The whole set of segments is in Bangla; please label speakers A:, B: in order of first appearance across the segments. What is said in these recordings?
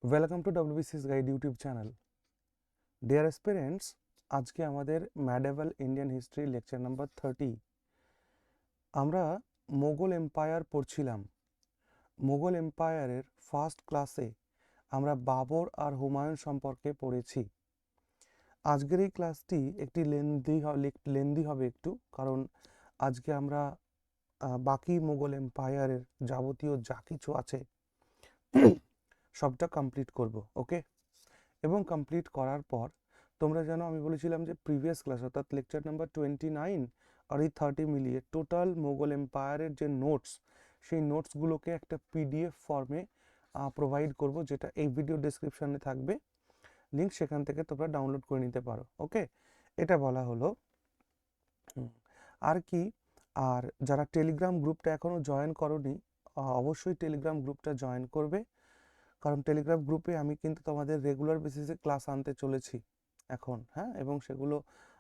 A: Welcome to WBC's guide YouTube channel. Deer aspirants, আজকে আমাদের ম্যাডেভাল ইন্ডিয়ান হিস্ট্রি লেকচার নাম্বার 30। আমরা মোগল এম্পায়ার পড়ছিলাম। মোগল এম্পায়ারের ফার্স্ট ক্লাসে আমরা বাবর আর হুমায়ুন সম্পর্কে পড়েছি। আজকের এই ক্লাসটি একটি লেন্দি হবে একটু, কারণ আজকে আমরা বাকি মোগল এম্পায়ারের যাবতীয় যা কিছু আছে সবটা কমপ্লিট করব। ওকে, এবং কমপ্লিট করার পর তোমরা জানো আমি বলেছিলাম যে প্রিভিয়াস ক্লাস অর্থাৎ লেকচার নাম্বার 29 আর এই 30 মিলিয়ে টোটাল মোগল এম্পায়ারের যে নোটস, সেই নোটসগুলোকে একটা পিডিএফ ফর্মে প্রোভাইড করব, যেটা এই ভিডিও ডেসক্রিপশনে থাকবে লিঙ্ক, সেখান থেকে তোমরা ডাউনলোড করে নিতে পারো। ওকে, এটা বলা হলো। আর কি, আর যারা টেলিগ্রাম গ্রুপটা এখনও জয়েন করোনি, অবশ্যই টেলিগ্রাম গ্রুপটা জয়েন করবে, কারণ টেলিগ্রাম গ্রুপে আমি কিন্তু তোমাদের রেগুলার বেসিসে ক্লাস আনতে চলেছি এখন। হ্যাঁ, এবং সেগুলো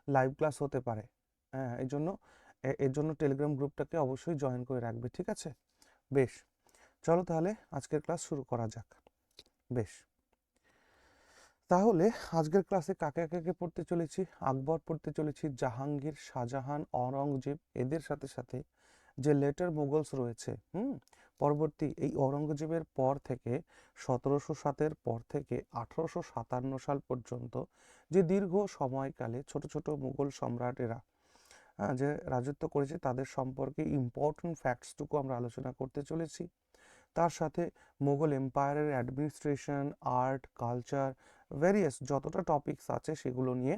A: লাইভ ক্লাস হতে পারে। হ্যাঁ, এর জন্য টেলিগ্রাম গ্রুপটাকে অবশ্যই জয়েন করে রাখবে, ঠিক আছে? বেশ, চলো তাহলে আজকের ক্লাস শুরু করা যাক। বেশ, তাহলে আজকের ক্লাসে কাকে কাকে পড়তে চলেছি? আকবর পড়তে চলেছি, জাহাঙ্গীর, শাহজাহান, অরঙ্গজেব, এদের সাথে সাথে যে লেটার মুঘলস রয়েছে, পরবর্তী এই অরঙ্গজেবের পর থেকে 1707-এর পর থেকে 1857 সাল পর্যন্ত যে দীর্ঘ সময়কালে ছোট ছোট মুঘল সম্রাটেরা যে রাজত্ব করেছে তাদের সম্পর্কে ইম্পর্টেন্ট ফ্যাক্টসটুকু আমরা আলোচনা করতে চলেছি। তার সাথে মোগল এম্পায়ারের অ্যাডমিনিস্ট্রেশন, আর্ট, কালচার, ভেরিয়াস যতটা টপিকস আছে সেগুলো নিয়ে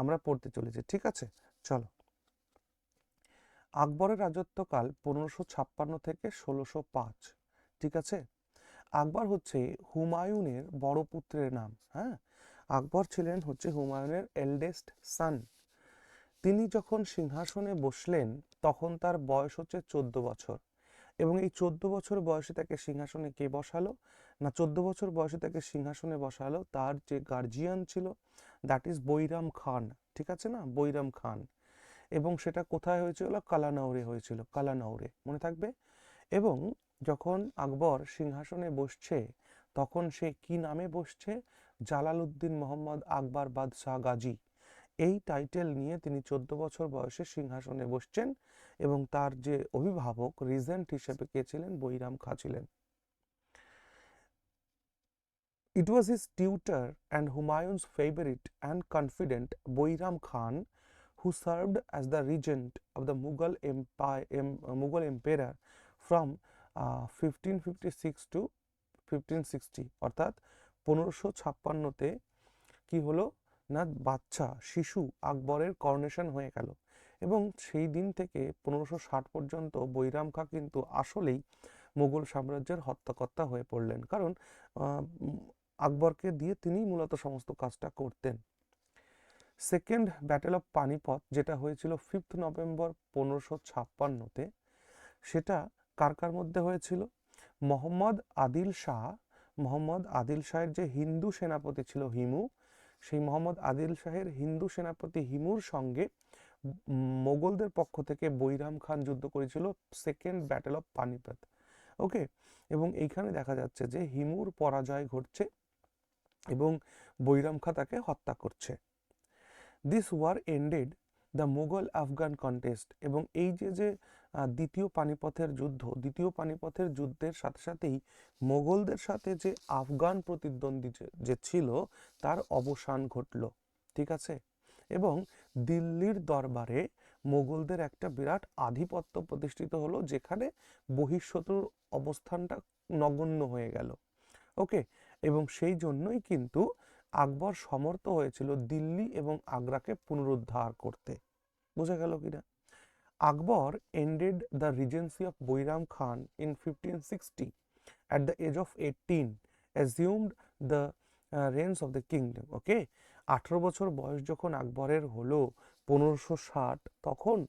A: আমরা পড়তে চলেছি, ঠিক আছে? চলো, আকবরের রাজত্বকাল 1556 থেকে 1605, ঠিক আছে? আকবর হচ্ছে হুমায়ুনের বড় পুত্রের নাম। হ্যাঁ, আকবর ছিলেন হচ্ছে হুমায়ুনের এল্ডেস্ট সান। তিনি যখন সিংহাসনে বসলেন তখন তার বয়স হচ্ছে 14 বছর, এবং এই 14 বছর বয়সে তাকে সিংহাসনে কে বসালো? না, 14 বছর বয়সে তাকে সিংহাসনে বসালো তার যে গার্জিয়ান ছিল, দ্যাট ইজ বৈরাম খান, ঠিক আছে না? বৈরাম খান। এবং সেটা কোথায় হয়েছিল? কালানাউরে হয়েছিল, কালানাউরে, মনে থাকবে। এবং যখন আকবর সিংহাসনে বসছে তখন সে কি নামে বসছে? জালালউদ্দিন মোহাম্মদ আকবর বাদশাহ গাজী, এই টাইটেল নিয়ে তিনি 14 বছর বয়সে সিংহাসনে বসছেন, এবং তার যে অভিভাবক রিজেন্ট হিসেবে কে ছিলেন? বৈরাম খাঁ ছিলেন। It was his tutor and Humayun's favorite and confidant Boiram Khan who served as the regent of the Mughal emperor from 1556 to 1560, অর্থাৎ 1556-তে কি হলো না, বাচ্চা শিশু আকবরের করোনেশন হয়ে গেল, এবং সেই দিন থেকে 1560 পর্যন্ত বৈরাম খাঁ কিন্তু আসলেই মুঘল সাম্রাজ্যের হত্যাকর্তা হয়ে পড়লেন, কারণ আকবরকে দিয়ে তিনি মূলত সমস্ত কাজটা করতেন। সেকেন্ড ব্যাটেল অফ পানিপথ যেটা হয়েছিল 5 নভেম্বর 1556-তে, সেটা কার কার মধ্যে হয়েছিল? মোহাম্মদ আদিল শাহের যে হিন্দু সেনাপতি ছিল হিমু, সেই মোহাম্মদ আদিল শাহের হিন্দু সেনাপতি হিমুর সঙ্গে মোগলদের পক্ষ থেকে বৈরাম খান যুদ্ধ করেছিল, সেকেন্ড ব্যাটেল অফ পানিপথ। ওকে, এবং এইখানে দেখা যাচ্ছে যে হিমুর পরাজয় ঘটছে এবং বৈরাম খাঁ তাকে হত্যা করছে। This war ended the Mughal Afghan contest, এবং এই যে দ্বিতীয় পানিপথের যুদ্ধের সাথে সাথেই মোগলদের সাথে যে আফগান প্রতিদ্বন্দ্বী যে ছিল তার অবসান ঘটল, ঠিক আছে? এবং দিল্লির দরবারে মোগলদের একটা বিরাট আধিপত্য প্রতিষ্ঠিত হলো, যেখানে বহিঃশত্রুর অবস্থানটা নগণ্য হয়ে গেল। ওকে, এবং সেই জন্যই কিন্তু আকবর সমর্থ হয়েছিল দিল্লি এবং আগ্রাকে পুনরুদ্ধার করতে। বোঝা গেল কিনা? আকবর ended the regency of Boiram Khan in 1560 at the age of 18, assumed the reins of the kingdom. ওকে, 18 বছর বয়স যখন আকবরের হলো 1560, তখন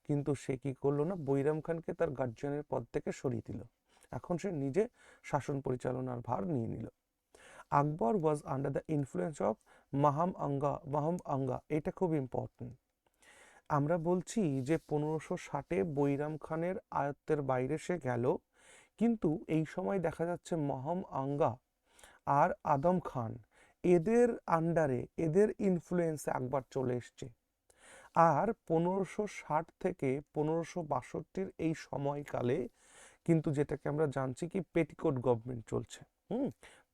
A: কিন্তু সে কি করলো না, বৈরাম খানকে তার গার্জিয়ানের পদ থেকে সরিয়ে দিল। এখন সে নিজে শাসন পরিচালনার ভার নিয়ে নিল। Akbar was under the influence of Maham Anga, এটা খুব ইম্পর্টেন্ট। আমরা বলছি যে 1560-এ বৈরাম খানের আয়ত্তের বাইরে সে গেল, কিন্তু এই সময় দেখা যাচ্ছে মহম আঙ্গা আর আদম খান, এদের আন্ডারে, এদের ইনফ্লুয়েন্সে আকবর চলে এসছে। আর 1560 থেকে 1562 এই সময়কালে কিন্তু যেটাকে আমরা জানছি কি পেটিকোট গভর্নমেন্ট চলছে।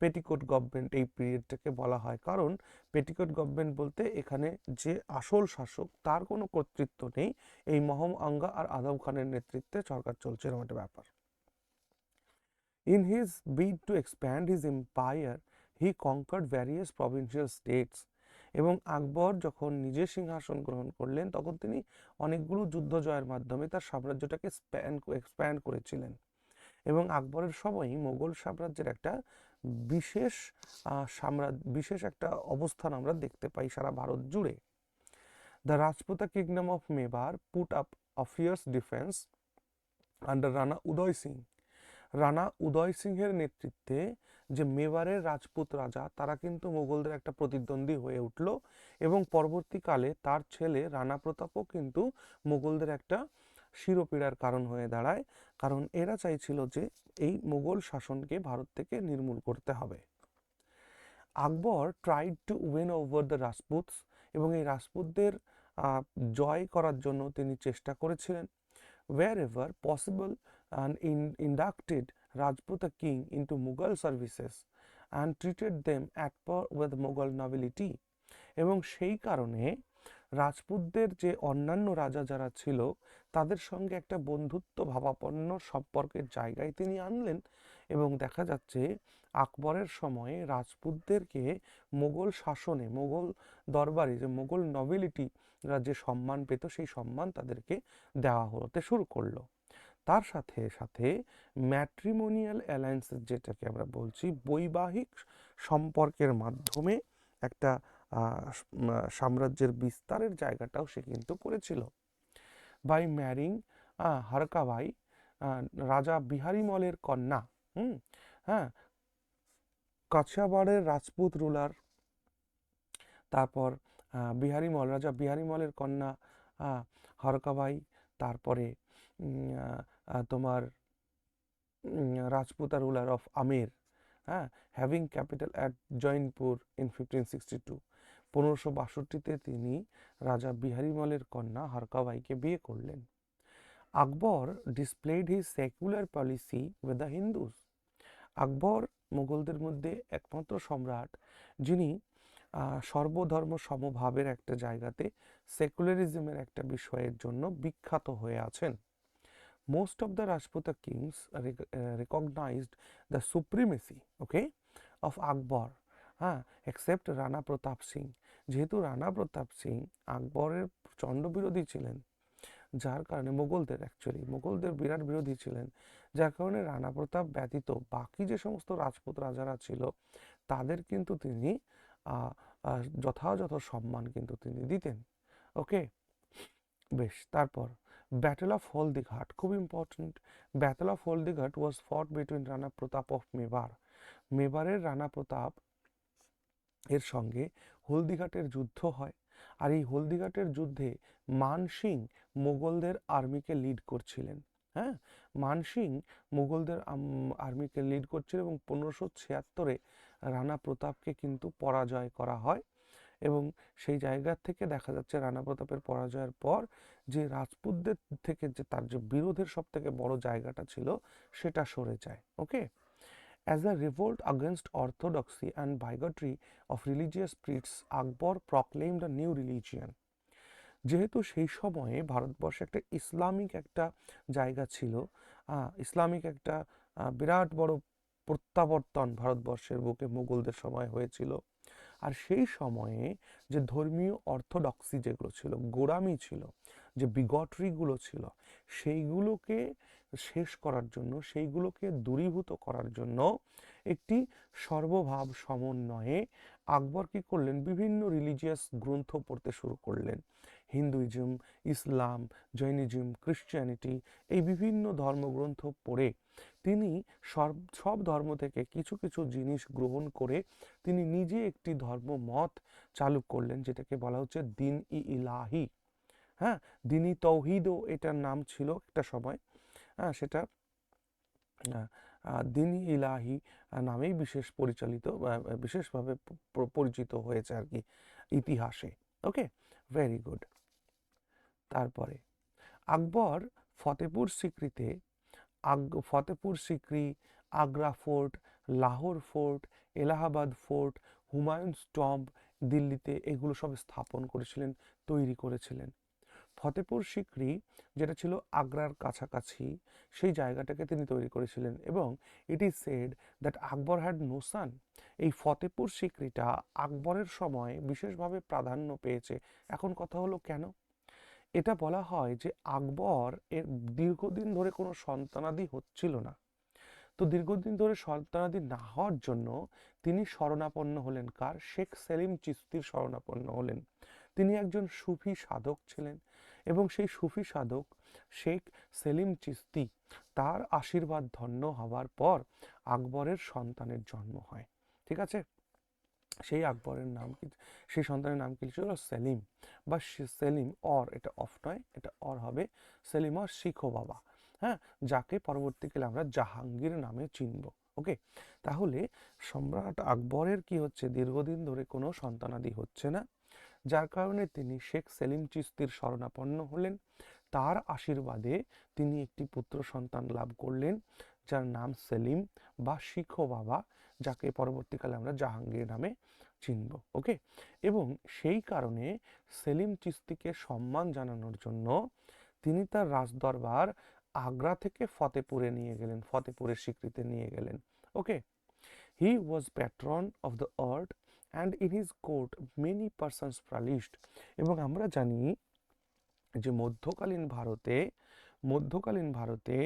A: পেটিকোট গভর্নমেন্ট এই পিরিয়ডটাকে বলা হয়, কারণ পেটিকোট গভর্নমেন্ট বলতে এখানে যে আসল শাসক তার কোনো কর্তৃত্ব নেই, এই মহম আঙ্গা আর আদম খানের নেতৃত্বে সরকার চলছে, এরকম একটা ব্যাপার। In his bid to expand his empire, he conquered various provincial states. এবং আকবর যখন নিজে সিংহাসন গ্রহণ করলেন তখন তিনি অনেকগুলো যুদ্ধ জয়ের মাধ্যমে তার সাম্রাজ্যটাকে এক্সপ্যান্ড করেছিলেন। এবং আকবরের সময়ই মোগল সাম্রাজ্যের একটা বিশেষ বিশেষ একটা অবস্থান আমরা দেখতে পাই সারা ভারত জুড়ে। The Rajputana kingdom of Mewar put up a fierce defense under Rana Uday Singh. Rana Uday সিংহের নেতৃত্বে যে মেবারের রাজপুত রাজা, তারা কিন্তু মোগলদের একটা প্রতিদ্বন্দ্বী হয়ে উঠল, এবং পরবর্তীকালে তার ছেলে রানা প্রতাপও কিন্তু মোগলদের একটা শিরোপীড়ার কারণ হয়ে দাঁড়ায়, কারণ এরা চাইছিল যে এই মোগল শাসনকে ভারত থেকে নির্মূল করতে হবে। Akbar tried to win over the Rajputs, এবং এই রাজপুতদের জয় করার জন্য তিনি চেষ্টা করেছিলেন। Wherever possible, and inducted Rajputa king into Mughal services and treated them at par with Mughal nobility. এবং সেই কারণে রাজপুতদের যে অন্যান্য রাজা যারা ছিল তাদের সঙ্গে একটা বন্ধুত্ব ভাবাপন্ন সম্পর্কের জায়গায় তিনি আনলেন, এবং দেখা যাচ্ছে আকবরের সময়ে রাজপুতদেরকে মোগল শাসনে, মোগল দরবারে যে মোগল নবিলিটিরা যে সম্মান পেত সেই সম্মান তাদেরকে দেওয়া হতে শুরু করলো। তার সাথে সাথে ম্যাট্রিমোনিয়াল অ্যালায়েন্স, যেটাকে আমরা বলছি বৈবাহিক সম্পর্কের মাধ্যমে একটা সাম্রাজ্যের বিস্তারের জায়গাটাও সে কিন্তু করেছিল। বাই ম্যারিং হরকাবাই, রাজা বিহারীমলের কন্যা, হ্যাঁ, কাছিয়াবাড়ের রাজপুত রুলার, তারপর বিহারীমল, রাজা বিহারীমলের কন্যা হরকাবাই, তারপরে তোমার রাজপুতা রুলার অফ আমের, হ্যাঁ, having capital at Jaunpur in 1562। 1562-তে তিনি রাজা বিহারীমলের কন্যা হরকাবাইকে বিয়ে করলেন। Akbar displayed his secular policy with the Hindus. Akbar মোগলদের মধ্যে একমাত্র সম্রাট যিনি সর্বধর্ম সমভাবের একটা জায়গাতে সেকুলারিজমের একটা বিষয়ের জন্য বিখ্যাত হয়ে আছেন। Most of the Rajputa kings recognized the supremacy, okay, of Akbar, except Rana Pratap Singh. যেহেতু রানা প্রতাপ সিং আকবরের প্রচণ্ড বিরোধী ছিলেন, যার কারণে মোগলদের বিরাট বিরোধী ছিলেন, যার কারণে রানা প্রতাপ ব্যতীত বাকি যে সমস্ত রাজপুত রাজারা ছিল তাদের কিন্তু তিনি যথাযথ সম্মান কিন্তু তিনি দিতেন। ওকে, বেশ। তারপর ব্যাটেল অফ হলদিঘাট, খুব important. Battle of Haldighat was fought between Rana Pratap of Mewar. মেবারের রানা প্রতাপ এর সঙ্গে হলদিঘাটের যুদ্ধ হয়, আর এই হলদিঘাটের যুদ্ধে মানসিং মোগলদের আর্মিকে লিড করছিলেন। হ্যাঁ, মানসিং মোগলদের আর্মিকে লিড করছিলেন, এবং 1576-এ রানা প্রতাপকে কিন্তু পরাজয় করা হয়, এবং সেই জায়গা থেকে দেখা যাচ্ছে রানা প্রতাপের পরাজয়ের পর যে রাজপুতদের থেকে যে তার যে বিরোধের সব থেকে বড় জায়গাটা ছিল সেটা সরে যায়। Okay, as a revolt against orthodoxy and bigotry of religious priests, Akbar proclaimed a new religion. যেহেতু সেই সময়ে ভারতবর্ষে একটা ইসলামিক একটা জায়গা ছিল, ইসলামিক একটা বিরাট বড় প্রত্যাবর্তন ভারতবর্ষের বুকে মুঘলদের সময় হয়েছিল, আর সেই সময়ে যে ধর্মীয় অর্থোডক্সি যেগুলো ছিল, গোড়ামি ছিল, যে বিগটরিগুলো ছিল, সেইগুলোকে শেষ করার জন্য, সেইগুলোকে দূরীভূত করার জন্য একটি সর্বভাব সমন্বয়ে আকবর কি করলেন, বিভিন্ন রিলিজিয়াস গ্রন্থ পড়তে শুরু করলেন। হিন্দুইজম, ইসলাম, জৈনিজম, খ্রিশ্চানিটি, এই বিভিন্ন ধর্মগ্রন্থ পড়ে তিনি সব ধর্ম থেকে কিছু কিছু জিনিস গ্রহণ করে তিনি নিজে একটি ধর্মমত চালু করলেন, যেটাকে বলা হচ্ছে দিন ই ইলাহি। হ্যাঁ, দিনী তৌহিদও এটার নাম ছিল একটা সময়। হ্যাঁ, সেটা দিন ইলাহি নামেই বিশেষভাবে পরিচিত হয়েছে আর কি ইতিহাসে। Okay, very good. তারপরে আকবর ফতেপুর সিক্রিতে Fatehpur Sikri, Agra fort, Lahore fort, Allahabad fort, Humayun's tomb দিল্লিতে, এগুলো সব স্থাপন করেছিলেন, তৈরি করেছিলেন। ফতেপুর সিক্রি যেটা ছিল আগ্রার কাছাকাছি, সেই জায়গাটাকে তিনি তৈরি করেছিলেন এবং it is said that Akbar had no son. এই ফতেপুর সিক্রিটা আকবরের সময় বিশেষভাবে প্রাধান্য পেয়েছে। এখন কথা হলো কেন? এটা বলা হয় যে আকবর এর দীর্ঘদিন ধরে কোনো সন্তানাদি হচ্ছিল না। তো দীর্ঘদিন ধরে সন্তানাদি না হওয়ার জন্য তিনি শরণাপন্ন হলেন কার? শেখ সেলিম চিশতির শরণাপন্ন হলেন। তিনি একজন সুফি সাধক ছিলেন এবং সেই সুফি সাধক শেখ সেলিম চিশতি, তার আশীর্বাদ ধন্য হওয়ার পর আকবরের সন্তানের জন্ম হয়। ঠিক আছে? সেই আকবরের নাম কি, সেই সন্তানের নাম কি ছিল? সেলিম বা সেলিম অর, এটা অফ নয়, এটা অর হবে, সেলিম অর শিখো বাবা। হ্যাঁ, যাকে পরবর্তীকালে আমরা জাহাঙ্গীর নামে চিনব। ওকে, তাহলে সম্রাট আকবরের কি হচ্ছে, দীর্ঘদিন ধরে কোনো সন্তানাদি হচ্ছে না, যার কারণে তিনি শেখ সেলিম চিশতির শরণাপন্ন হলেন। তার আশীর্বাদে তিনি একটি পুত্র সন্তান লাভ করলেন, যার নাম সেলিম বা শিখো বাবা, যাকে পরবর্তীকালে আমরা জাহাঙ্গীর নামে চিনব। ওকে, এবং সেই কারণে সেলিম চিশতিকে সম্মান জানানোর জন্য তিনি তার রাজদরবার আগ্রা থেকে ফতেপুরে নিয়ে গেলেন, ফতেপুরের স্বীকৃতি নিয়ে গেলেন। Okay, he was patron of the arts and in his court many persons flourished. এবং আমরা জানি যে মধ্যকালীন ভারতে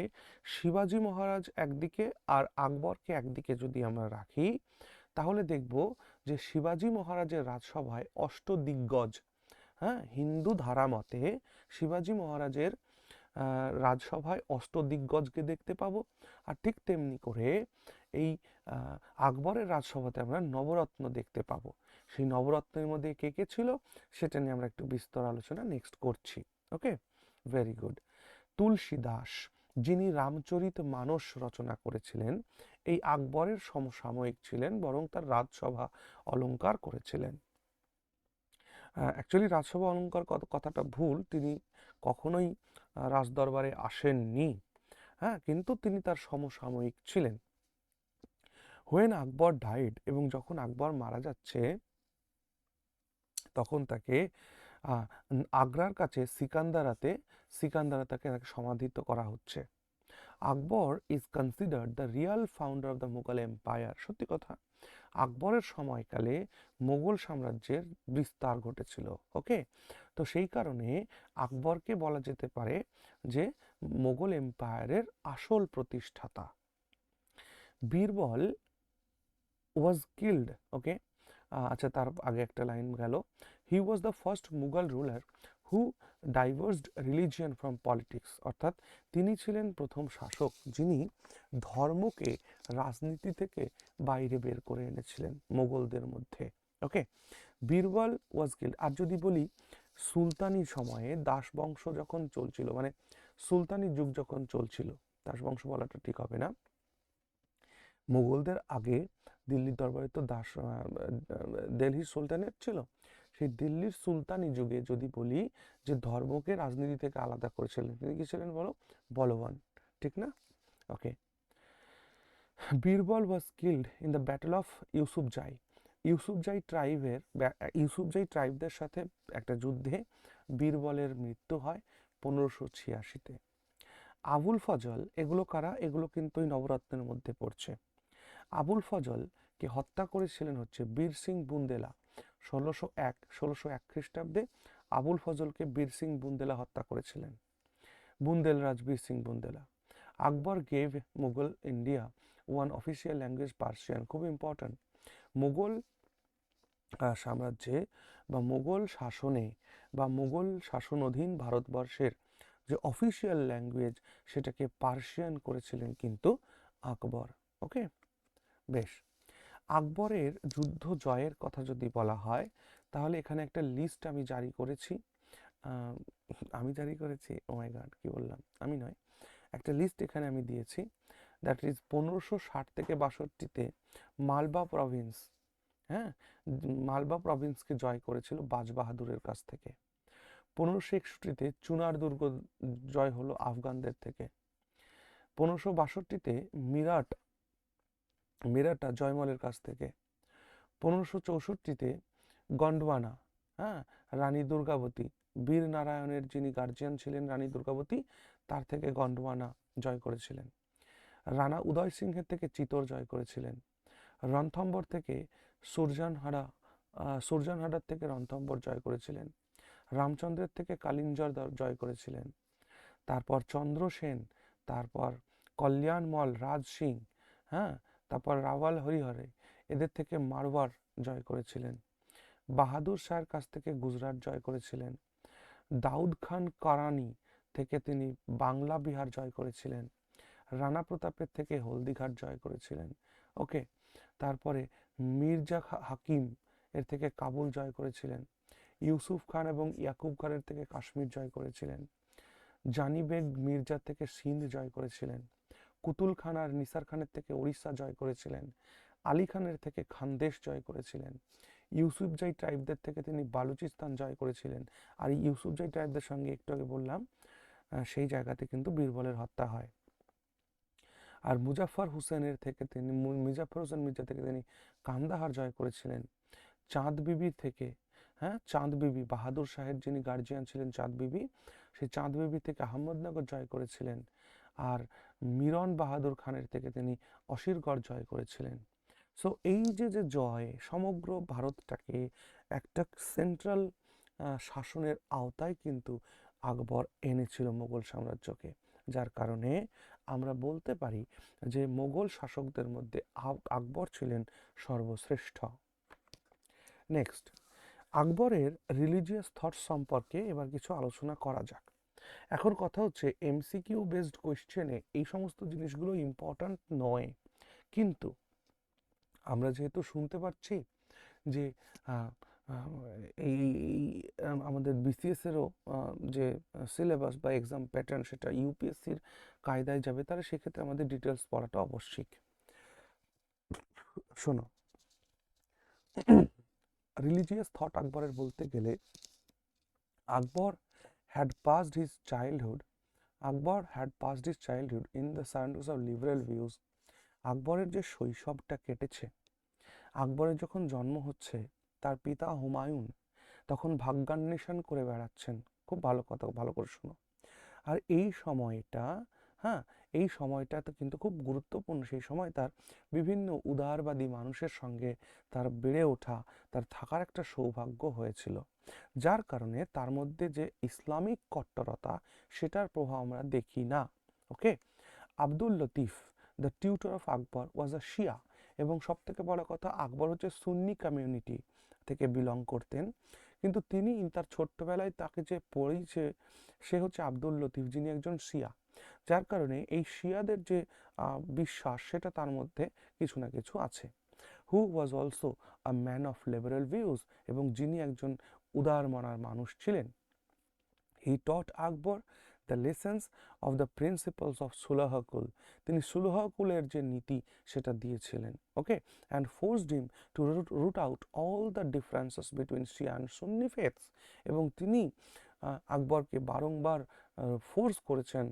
A: শিবাজি মহারাজ একদিকে আর আকবরকে একদিকে যদি আমরা রাখি, তাহলে দেখব যে শিবাজি মহারাজের রাজসভায় অষ্টদিগ্গজ, হ্যাঁ, হিন্দু ধারা মতে শিবাজি মহারাজের রাজসভায় অষ্টদিগ্গজকে দেখতে পাবো। আর ঠিক তেমনি করে এই আকবরের রাজসভাতে আমরা নবরত্ন দেখতে পাবো। সেই নবরত্নের মধ্যে কে কে ছিল সেটা নিয়ে আমরা একটু বিস্তর আলোচনা নেক্সট করছি। ওকে, ভেরি গুড। তুলসী দাস, যিনি রামচরিত মানস রচনা করেছিলেন, এই আকবরের সমসাময়িক ছিলেন, বরং তার রাজসভা অলঙ্কার করেছিলেন। অ্যাকচুয়ালি রাজসভা অলঙ্কার কথাটা ভুল, তিনি কখনোই রাজদরবারে আসেননি। হ্যাঁ, কিন্তু তিনি তার সমসাময়িক ছিলেন। হোয়েন আকবর ডাইড, এবং যখন আকবর মারা যাচ্ছে তখন তাকে আগ্রার কাছে সিকান্দারা তাকে সমাধিত করা হচ্ছে। Akbar is considered the real founder of the Mughal empire. সত্যি কথা, আকবরের সময়কালে মোগল সাম্রাজ্যের বিস্তার ঘটেছিল। ওকে, তো সেই কারণে আকবরকে বলা যেতে পারে যে মোগল এম্পায়ারের আসল প্রতিষ্ঠাতা। Birbal was killed. ওকে, আচ্ছা, তার আগে একটা লাইন গেল, he was the first Mughal ruler who divorced religion from politics. অর্থাৎ তিনি ছিলেন প্রথম শাসক যিনি ধর্মকে রাজনীতি থেকে বাইরে বের করে এনেছিলেন মোগলদের মধ্যে। ওকে, বীরবল ওয়াজ কিল্ড। আর যদি বলি সুলতানি সময়ে দাসবংশ যখন চলছিল, মানে সুলতানি যুগ যখন চলছিল, দাসবংশ বলাটা ঠিক হবে না, মোগলদের আগে দিল্লির দরবারে তো দিল্লির সুলতানেট ছিল। সেই দিল্লির সুলতানি যুগে যদি বলি যে ধর্মকে রাজনীতি থেকে আলাদা করেছিলেন, তিনি কি ছিলেন বলো? বলবান, ঠিক না? Okay, Birbal was killed in the battle of Yusufzai. Yusufzai ট্রাইবদের সাথে একটা যুদ্ধে বীরবলের মৃত্যু হয় 1586-তে। আবুল ফজল, এগুলো কারা? এগুলো কিন্তু এই নবরত্নের মধ্যে পড়ছে। আবুল ফজলকে হত্যা করেছিলেন হচ্ছে বীর সিং বুন্দেলা। 1601 খ্রিস্টাব্দে আবুল ফজলকে বীর সিং বুন্দেলা হত্যা করেছিলেন, বুন্দেলরাজ Bir Singh Bundela. Akbar gave Mughal India one official language Persian. খুব ইম্পর্ট্যান্ট, মোগল সাম্রাজ্যে বা মোগল শাসনে বা মোগল শাসনাধীন ভারতবর্ষের যে অফিসিয়াল ল্যাঙ্গুয়েজ সেটাকে পার্সিয়ান করেছিলেন কিন্তু আকবর। ওকে, বেশ। আকবরের যুদ্ধ জয়ের কথা যদি বলা হয় তাহলে এখানে একটা লিস্ট আমি জারি করেছি। ও মাই গড, কি বললাম, আমি নয়, একটা লিস্ট এখানে আমি দিয়েছি দ্যাট ইজ 1560 থেকে 62-তে মালবা প্রভিন্স, হ্যাঁ, মালবা প্রভিন্সকে জয় করেছিল বাজবাহাদুরের কাছ থেকে। 1561-তে চুনার দুর্গ জয় হলো আফগানদের থেকে। 1562-তে মিরাটা জয়মলের কাছ থেকে। 1564-তে গন্ডওয়ানা, হ্যাঁ, রানী দুর্গাবতী, বীর নারায়ণের যিনি গার্জিয়ান ছিলেন রানী দুর্গাবতী, তার থেকে গন্ডওয়ানা জয় করেছিলেন। রানা উদয় সিংহের থেকে চিতোর জয় করেছিলেন। রণথম্বর থেকে সুরজানহাড়ার থেকে রণথম্বর জয় করেছিলেন। রামচন্দ্রের থেকে কালিঞ্জর জয় করেছিলেন। তারপর চন্দ্রসেন, তারপর কল্যাণমল, রাজ সিং, হ্যাঁ, তারপর রাওয়াল হরিহরে, এদের থেকে মারওয়ার জয় করেছিলেন। বাহাদুর শাহের কাছ থেকে গুজরাট জয় করেছিলেন। দাউদ খান কারানি থেকে তিনি বাংলা বিহার জয় করেছিলেন। রানা প্রতাপের থেকে হলদিঘাট জয় করেছিলেন। ওকে, তারপরে মির্জা হাকিম এর থেকে কাবুল জয় করেছিলেন। ইউসুফ খান এবং ইয়াকুব খানের থেকে কাশ্মীর জয় করেছিলেন। জানি বেগ মির্জা থেকে সিন্ধ জয় করেছিলেন। কুতুল খান আর নিসার খানের থেকে ওড়িশা জয় করেছিলেন। আলী খানের থেকে খানদেশ জয় করেছিলেন। ইউসুফজাই ট্রাইবদের থেকে তিনি বালুচিস্তান জয় করেছিলেন। আর ইউসুফজাই ট্রাইবদের সঙ্গে একটু আগে বললাম, সেই জায়গাতে কিন্তু বীরবলের হত্যা হয়। আর মুজাফফর হোসেন মির্জা থেকে তিনি কান্দাহার জয় করেছিলেন। চাঁদ বিবি থেকে, হ্যাঁ, চাঁদ বিবি, বাহাদুর শাহের যিনি গার্জিয়ান ছিলেন চাঁদ বিবি, সেই চাঁদ বিবি থেকে আহমদনগর জয় করেছিলেন। আর মিরন বাহাদুর খানের থেকে তিনি অসিরগড় জয় করেছিলেন। সো এই যে জয় সমগ্র ভারতটাকে একটা সেন্ট্রাল শাসনের আওতায় কিন্তু আকবর এনেছিল মোগল সাম্রাজ্যকে, যার কারণে আমরা বলতে পারি যে মোগল শাসকদের মধ্যে আকবর ছিলেন সর্বশ্রেষ্ঠ। নেক্সট, আকবরের রিলিজিয়াস থট সম্পর্কে এবার কিছু আলোচনা করা যাক। এখন কথা হচ্ছে এমসিকিউ বেসড কোয়েশ্চেনে এই সমস্ত জিনিসগুলো ইম্পর্ট্যান্ট নয়, কিন্তু আমরা যেহেতু শুনতে পাচ্ছি যে এই আমাদের বিসিএসেরও যে সিলেবাস বা এক্সাম প্যাটার্ন সেটা ইউপিএসসির কায়দায় যাবে, তাহলে সেক্ষেত্রে আমাদের ডিটেলস পড়াটা আবশ্যিক। শোনো, রিলিজিয়াস থট আকবরের বলতে গেলে আকবর had passed his childhood in the surroundings of liberal views. আকবরের যে শৈশবটা কেটেছে, আকবরের যখন জন্ম হচ্ছে, তার পিতা হুমায়ুন তখন ভাগ্যান্বেষণ করে বেড়াচ্ছেন। খুব ভালো কথা, ভালো করে শোনো। আর এই সময়টা, হ্যাঁ, এই সময়টা তো কিন্তু খুব গুরুত্বপূর্ণ। সেই সময় তার বিভিন্ন উদারবাদী মানুষের সঙ্গে তার বেড়ে ওঠা, তার থাকার একটা সৌভাগ্য হয়েছিল, যার কারণে তার মধ্যে যে ইসলামিক কট্টরতা সেটার প্রভাব আমরা দেখি না। Okay, Abdul Latif the tutor of Akbar was a Shia, এবং সব থেকে বড় কথা আকবর হচ্ছে সুন্নি কমিউনিটি থেকে বিলং করতেন, কিন্তু তিনি তার ছোট্টবেলায় তাকে যে পড়িয়েছে সে হচ্ছে আব্দুল লতিফ, যিনি একজন শিয়া, যার কারণে এই শিয়াদের যে বিশ্বাস সেটা তার মধ্যে কিছু না কিছু আছে। Who was also a man of liberal views, এবং যিনি একজন উদার মনার মানুষ ছিলেন। He taught Akbar the lessons of the principles of Sulhkul, তিনি সুলহকুলের যে নীতি সেটা দিয়েছিলেন। Okay, and forced him to root out all the differences between Shia and Sunni faiths, এবং তিনি আকবরকে বারংবার ফোর্স করেছেন,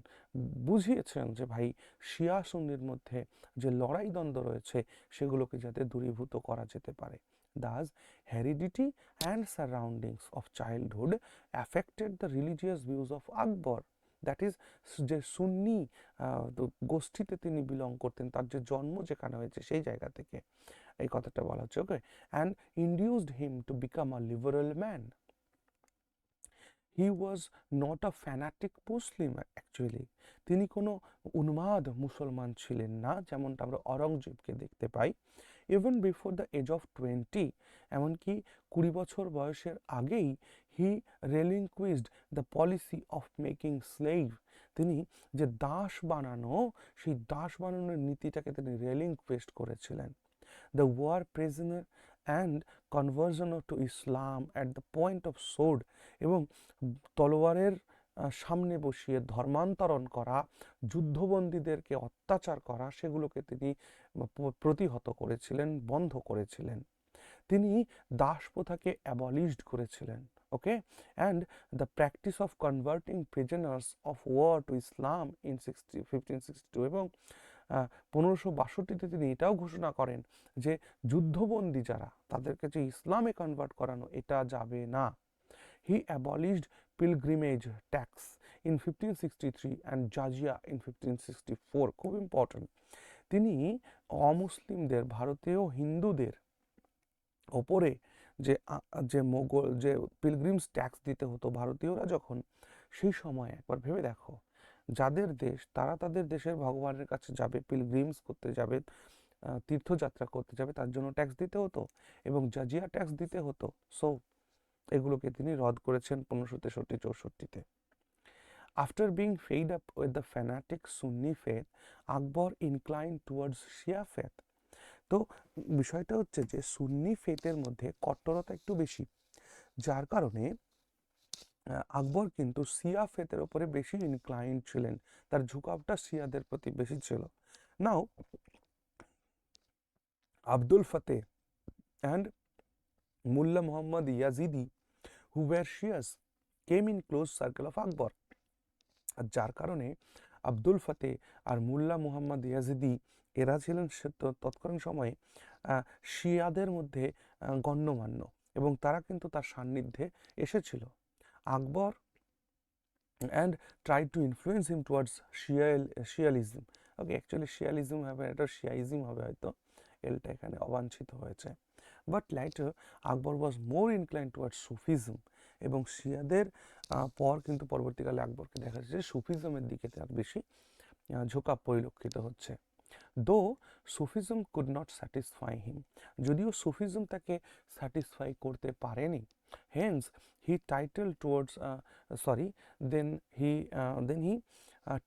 A: বুঝিয়েছেন যে ভাই শিয়া সুন্নির মধ্যে যে লড়াই দ্বন্দ্ব রয়েছে সেগুলোকে যাতে দূরীভূত করা যেতে পারে। Thus, heredity and surroundings of childhood affected the religious views of Akbar. That is, যে সুন্নি গোষ্ঠীতে তিনি বিলং করতেন, তার যে জন্ম যেখানে হয়েছে সেই জায়গা থেকে এই কথাটা বলা হচ্ছে। ওকে, and induced him to become a liberal man. He was not a fanatic Muslim actually. তিনি কোনো উন্মাদ মুসলমান ছিলেন না, যেমনটা আমরা অরঙ্গজেবকে দেখতে পাই। Even before the age of 20, এমনকি 20 বছর বয়সের আগেই he relinquished the policy of making slave, তিনি যে দাস বানানো, সেই দাস বানানোর নীতিটাকে তিনি রেলিনকুইজড করেছিলেন। The war prisoner and conversion to Islam at the point of sword, এবং তলোয়ারের সামনে বসিয়ে ধর্মান্তরণ করা, যুদ্ধবন্দীদেরকে অত্যাচার করা, সেগুলোকে তিনি প্রতিহত করেছিলেন, বন্ধ করেছিলেন। তিনি দাস প্রথাকে অ্যাবলিশড করেছিলেন। Okay, and the practice of converting prisoners of war to Islam in 1562, এবং 1562-তে তিনি এটাও ঘোষণা করেন যে যুদ্ধবন্দী যারা, তাদেরকে যে ইসলামে কনভার্ট করানো এটা যাবে না। হি abolished pilgrimage tax in 1563 and jizya in 1564. খুব ইম্পর্টেন্ট। তিনি অমুসলিমদের, ভারতীয় হিন্দুদের ওপরে যে মোগল যে পিলগ্রিমস ট্যাক্স দিতে হতো ভারতীয়রা যখন, সেই সময় একবার ভেবে দেখো, যাদের দেশ, তারা তাদের দেশের ভগবানের কাছে যাবে, পিলগ্রিমস করতে যাবে, তীর্থযাত্রা করতে যাবে, তার জন্য ট্যাক্স দিতে হতো এবং জাজিয়া ট্যাক্স দিতে হতো। সো এগুলোকে তিনি রদ করেছেন 1563-64-তে। After being fed up with the fanatic Sunni faith, Akbar inclined towards Shia faith. তো বিষয়টা হচ্ছে যে সুন্নি ফেথের মধ্যে কট্টরতা একটু বেশি, যার কারণে আকবর কিন্তু শিয়া ফেথের উপরে বেশি ইনক্লাইন্ড ছিলেন, তার ঝুঁকাবটা শিয়াদের প্রতি বেশি ছিল। নাও আব্দুল ফতে and Mullah Muhammad Yazidi, who were Shias, came in close circle of Akbar. আর যার কারণে আব্দুল ফতে আর মুল্লা মুহাম্মদ ইয়াজিদি এরা ছিলেন তৎকালীন সময়ে শিয়াদের মধ্যে গণ্যমান্য, এবং তারা কিন্তু তার সান্নিধ্যে এসেছিল। Akbar and tried to influence him towards Shialism. Okay, actually Shialism হবে, এটা শিয়াইজম হবে হয়তো, এলটা এখানে অবাঞ্ছিত হয়েছে। But later Akbar was more incline towards Sufism, এবং শিয়াদের পর কিন্তু পরবর্তীকালে আকবরকে দেখা যাচ্ছে সুফিজমের দিকে তার বেশি ঝোঁকা পরিলক্ষিত হচ্ছে। Though Sufism could not satisfy him, যদিও সুফিজম তাকে স্যাটিসফাই করতে পারেনি। Hence he tilted towards then he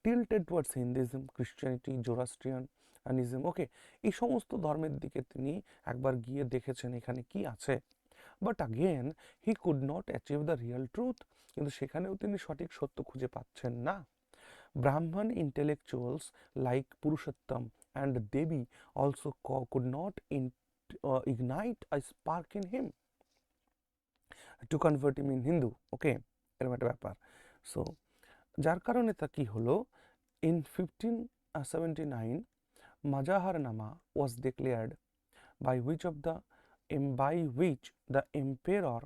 A: tilted towards Hinduism, Christianity, Zoroastrianism. Okay, এই সমস্ত ধর্মের দিকে তিনি একবার গিয়ে দেখেছেন এখানে কি আছে। But again he could not achieve the real truth, কিন্তু সেখানেও তিনি সঠিক সত্য খুঁজে পাচ্ছেন না। Brahman intellectuals like Purushottam and Devi also could not ignite a spark in him to convert him in Hindu. Okay, এরকম একটা ব্যাপার। সো যার কারণে তা কি হলো, in 1579 Majaharnama was declared, by which the emperor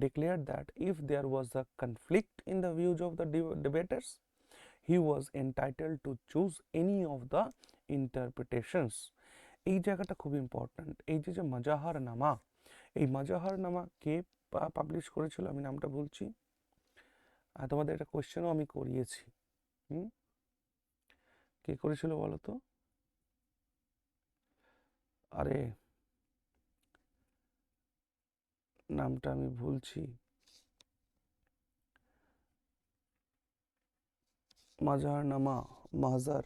A: declared that if there was a conflict in the views of the debaters, he was entitled to choose any of the interpretations. এই জায়গাটা খুব ইম্পর্ট্যান্ট। এই যে মাজাহারনামা, এই মাজাহারনামা কে পাবলিশ করেছিল, আমি নামটা বলছি, তোমাদের একটা কোয়েশ্চেনও আমি করিয়েছি। কে করেছিল বলো তো? আরে নামটা আমি ভুলছি। মাজাহারনামা, মাহাজার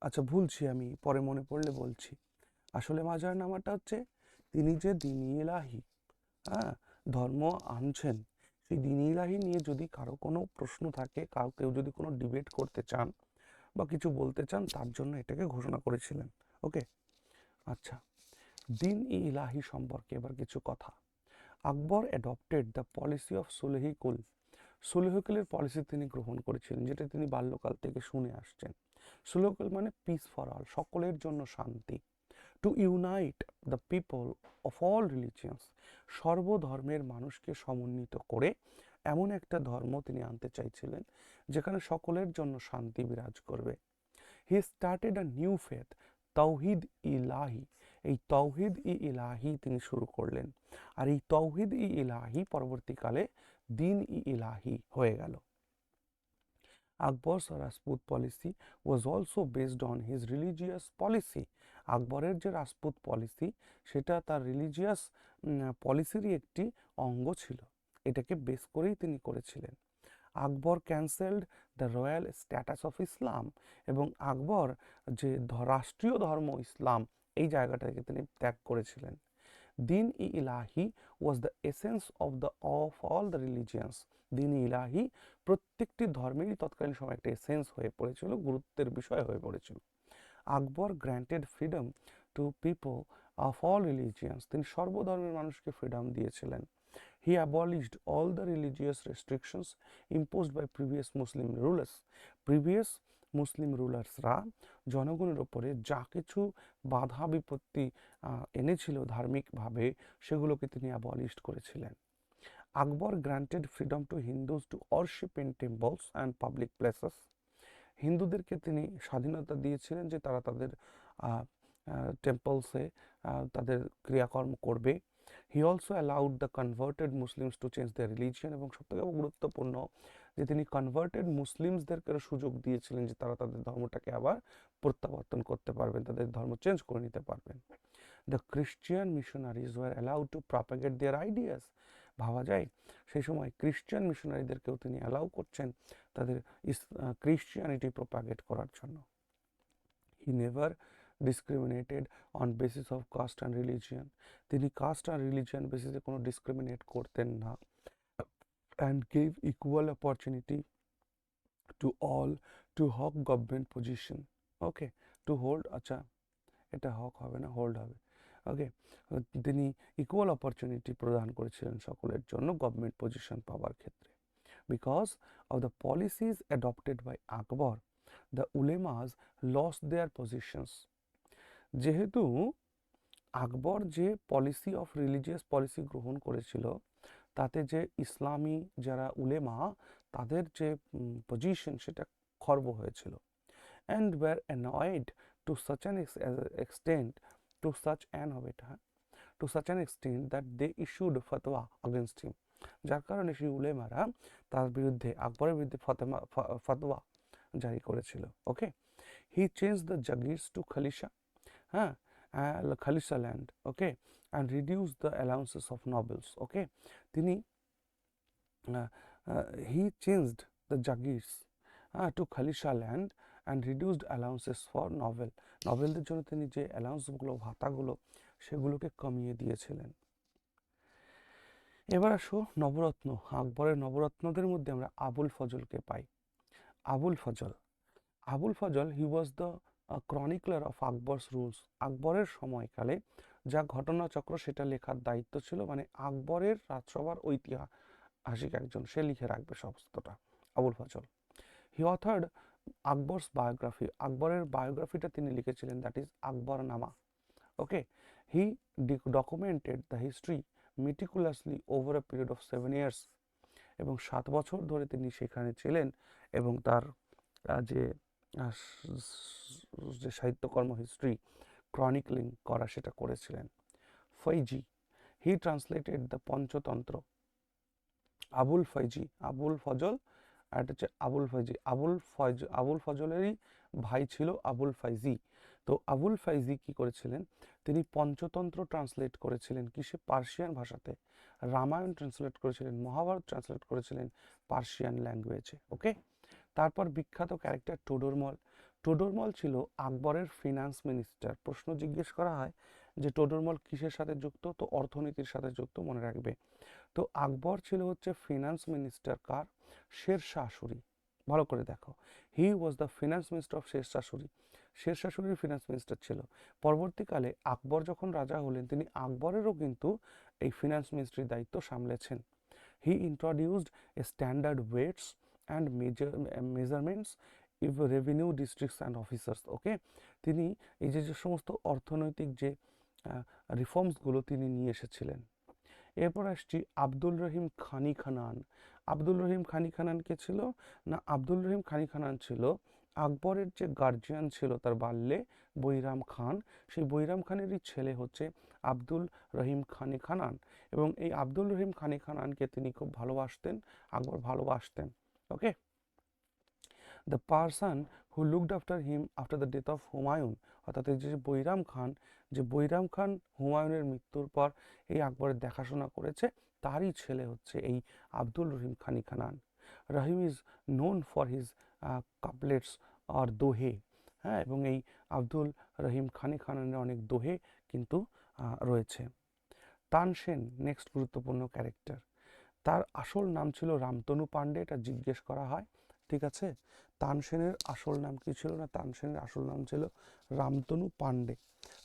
A: আচ্ছা ভুলছি, আমি পরে মনে পড়লে বলছি। আসলে মাজাহারনামাটা হচ্ছে তিনি যে দ্বীন-ই ইলাহি ধর্ম আনছেন, সেই দ্বীন-ই ইলাহি নিয়ে যদি কারো কোনো প্রশ্ন থাকে, কেউ যদি কোনো ডিবেট করতে চান বা কিছু বলতে চান, তার জন্য এটাকে ঘোষণা করেছিলেন। ওকে, আচ্ছা, দ্বীন-ই ইলাহি সম্পর্কে এবার কিছু কথা। Akbar adopted the policy of Sulehikul, সুলেহিকুলের পলিসি তিনি গ্রহণ করেছিলেন, যেটা তিনি বাল্যকাল থেকে শুনে আসছেন। সুলেহিকুল মানে পিস ফর অল, সকলের জন্য শান্তি। To unite the people of all religions, সর্বধর্মের মানুষকে সমন্বিত করে এমন একটা ধর্ম তিনি আনতে চাইছিলেন যেখানে সকলের জন্য শান্তি বিরাজ করবে। He started a new faith, তাওহিদ ইলাহি, এই তাওহিদ ই ইলাহি তিনি শুরু করলেন, আর এই তাওহিদ ই ইলাহি পরবর্তীকালে দ্বীন ই ইলাহি হয়ে গেল। Akbar's Rajput policy was also based on his religious policy, আকবরের যে রাজপুত পলিসি সেটা তার রিলিজিয়াস পলিসিরই একটি অঙ্গ ছিল, এটাকে বেস করেই তিনি করেছিলেন। Akbar cancelled the royal status of Islam, এবং আকবর যে রাষ্ট্রীয় ধর্ম ইসলাম এই জায়গাটাকে তিনি ত্যাগ করেছিলেন। Din-e-Ilahi was the essence of all the religions. Din-e-Ilahi প্রত্যেকটি ধর্মেরই তৎকালীন সময় একটা এসেন্স হয়ে পড়েছিল, গুরুত্বের বিষয় হয়ে পড়েছিল। Akbar granted freedom to people of all religions, তিনি সর্বধর্মের মানুষকে ফ্রিডম দিয়েছিলেন। He abolished all the religious restrictions imposed by previous Muslim rulers. Previous মুসলিম রুলার্সরা জনগণের ওপরে যা কিছু বাধা বিপত্তি এনেছিল ধার্মিকভাবে, সেগুলোকে তিনি অ্যাবলিশ করেছিলেন। Akbar granted freedom to Hindus to worship in temples and public places, হিন্দুদেরকে তিনি স্বাধীনতা দিয়েছিলেন যে তারা তাদের টেম্পলসে তাদের ক্রিয়াকর্ম করবে। He also allowed the converted Muslims to change the religion, এবং সবথেকে গুরুত্বপূর্ণ যে তিনি কনভার্টেড মুসলিমসদেরকে সুযোগ দিয়েছিলেন যে তারা তাদের ধর্মটাকে আবার প্রত্যাবর্তন করতে পারবেন, তাদের ধর্ম চেঞ্জ করে নিতে পারবেন। The Christian missionaries were allowed to propagate their ideas, ভাবা যায় সেই সময় ক্রিশ্চিয়ান মিশনারিদেরকেও তিনি অ্যালাউ করছেন তাদের ক্রিশ্চিয়ানিটি প্রপাগেট করার জন্য। He never discriminated on basis of caste and religion, তিনি কাস্ট আর রিলিজিয়ান বেসিসে কোনো ডিসক্রিমিনেট করতেন না। And gave equal opportunity to all to হক government position. Okay, to hold, আচ্ছা এটা হক হবে না, হোল্ড হবে। ওকে, তিনি ইকুয়াল অপরচুনিটি প্রদান করেছিলেন সকলের জন্য গভর্নমেন্ট পজিশন পাওয়ার ক্ষেত্রে। Because of the policies adopted by Akbar, the উলেমাস লস্ট দেয়ার পজিশনস, যেহেতু আকবর যে পলিসি অফ রিলিজিয়াস পলিসি গ্রহণ করেছিল, তাতে যে ইসলামী যারা উলেমা তাদের যে পজিশন সেটা খর্ব হয়েছিল। And were annoyed to such an extent, to such an হবে এটা, to such an extent that they issued fatwa against him, যার কারণে সেই উলেমারা তার বিরুদ্ধে, আকবরের বিরুদ্ধে ফতোয়া জারি করেছিল। Okay, he change the jagirs to khalisa, হ্যাঁ, khalisa land, okay, and reduce the allowances of nobles. Okay, তিনি he changed the jagirs to khalisa land and reduced allowances for noble, নভেলদের জন্য তিনি যে অ্যালাউন্সগুলো, ভাতাগুলো, সেগুলোকে কমিয়ে দিয়েছিলেন। এবার আসো নবরত্ন, আকবরের নবরত্নদের মধ্যে আমরা আবুল ফজলকে পাই। Abul Fazl, Abul Fazl he was the chronicler of Akbar's rules, আকবরের সময়কালে যা ঘটনাচক্র সেটা লেখার দায়িত্ব ছিল, মানে আকবরের রাজসভার ঐতিহাসিক একজন, সে লিখে রাখবে সমস্তটা, আবুল ফজল। হি অথার্ড আকবরস বায়োগ্রাফি, আকবরের বায়োগ্রাফিটা তিনি লিখেছিলেন, that is Akbarnama. Okay, he documented the history meticulously over a period of 7 years, এবং 7 বছর ধরে তিনি সেখানে ছিলেন এবং তার যে যে সাহিত্যকর্ম হিস্ট্রি ক্রনিকলিং করা সেটা করেছিলেন। ফৈজি, হি ট্রান্সলেটেড দ্য পঞ্চতন্ত্র। আবুল ফৈজি, আবুল ফজল আর এটা হচ্ছে আবুল ফৈজি, আবুল ফজলেরই ভাই ছিল আবুল ফাইজি। তো আবুল ফাইজি কি করেছিলেন, তিনি পঞ্চতন্ত্র ট্রান্সলেট করেছিলেন কিসে, পার্সিয়ান ভাষাতে। রামায়ণ ট্রান্সলেট করেছিলেন, মহাভারত ট্রান্সলেট করেছিলেন পার্সিয়ান ল্যাঙ্গুয়েজে। ওকে, তারপর বিখ্যাত ক্যারেক্টার টোডরমল। টোডরমল ছিল আকবরের ফিনান্স মিনিস্টার। প্রশ্ন জিজ্ঞেস করা হয় যে টোডরমল কিসের সাথে যুক্ত, তো অর্থনীতির সাথে যুক্ত, মনে রাখবে। তো আকবর ছিল হচ্ছে ফিনান্স মিনিস্টার কার, শেরশাহ সুরি। ভালো করে দেখো, he was the finance minister of Sher Shah Suri, Sher Shah সুরির ফিনান্স মিনিস্টার ছিল। পরবর্তীকালে আকবর যখন রাজা হলেন, তিনি আকবরেরও কিন্তু এই ফিনান্স মিনিস্ট্রির দায়িত্ব সামলেছেন। He introduced a standard weights and measurements eve revenue districts and officers. Okay, তিনি এই যে যে সমস্ত অর্থনৈতিক যে রিফর্মসগুলো তিনি নিয়ে এসেছিলেন। এরপর আসছি আব্দুল রহিম খানি খানান। আব্দুল রহিম খানি খানান কে ছিল না, আব্দুল রহিম খানি খানান ছিল আকবরের যে গার্জিয়ান ছিল তার বাল্যে, বৈরাম খান, সেই বৈরাম খানেরই ছেলে হচ্ছে আব্দুল রহিম খানি খানান। এবং এই আব্দুল রহিম খানি খানানকে তিনি খুব ভালোবাসতেন, আকবর ভালোবাসতেন। Okay, the person who looked after him after the death of Humayun, অর্থাৎ এই যে বৈরাম খান, যে বৈরাম খান হুমায়ুনের মৃত্যুর পর এই আকবরের দেখাশোনা করেছে, তারই ছেলে হচ্ছে এই Abdul Rahim Khani Khanan. Rahim is known for his couplets আর দোহে, হ্যাঁ, এবং এই আব্দুল রহিম খানি খানানের অনেক দোহে কিন্তু রয়েছে। তানসেন নেক্সট গুরুত্বপূর্ণ ক্যারেক্টার। তার আসল নাম ছিল রামতনু পান্ডে, এটা জিজ্ঞেস করা হয়, ঠিক আছে। তানসেনের আসল নাম কি ছিল না, তানসেনের আসল নাম ছিল রামতনু পান্ডে।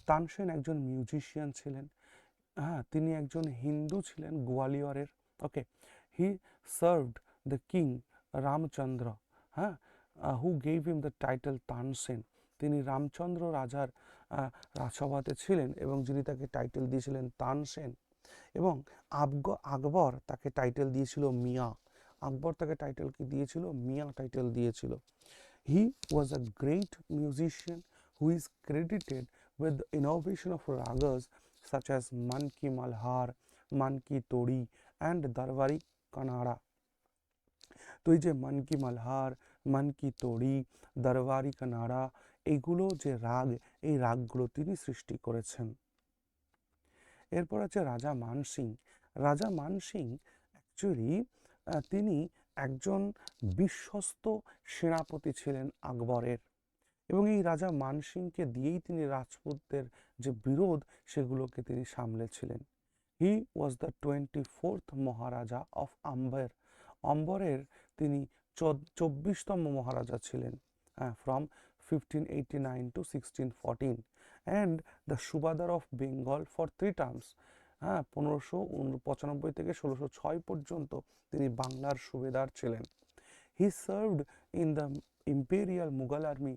A: তানসেন একজন মিউজিশিয়ান ছিলেন, হ্যাঁ, তিনি একজন হিন্দু ছিলেন গোয়ালিয়রের, ওকে। হি সার্ভড দ্য কিং রামচন্দ্র, হ্যাঁ, who gave him the title Tansen. তিনি রামচন্দ্র রাজার রাজসভাতে ছিলেন এবং যিনি তাকে টাইটেল দিয়েছিলেন তানসেন। এবং আকবর তাকে টাইটেল দিয়েছিল মিয়া। আকবর তাকে টাইটেল কি দিয়েছিল, মিয়া টাইটেল দিয়েছিল। He was a great musician who is credited with the innovation of ragas such as Man Ki Malhar, Man Ki Todi and Darwari Kanada. তো এই যে মান কি মালহার, মান কি তোড়ি, দরবারি কানাড়া, এইগুলো যে রাগ, এই রাগগুলো তিনি সৃষ্টি করেছেন। এরপর আছে রাজা মানসিং। রাজা মানসিং অ্যাকচুয়ালি তিনি একজন বিশ্বস্ত সেনাপতি ছিলেন আকবরের, এবং এই রাজা মানসিংকে দিয়েই তিনি রাজপুতদের যে বিরোধ সেগুলোকে তিনি সামলেছিলেন। He was the 24th Maharaja of Amber. অম্বরের তিনি 24তম মহারাজা ছিলেন, from 1589 to 1614, and the subahdar of Bengal for 3 terms. 1595 থেকে 1606 পর্যন্ত তিনি বাংলার সুবেদার ছিলেন। He served in the imperial Mughal army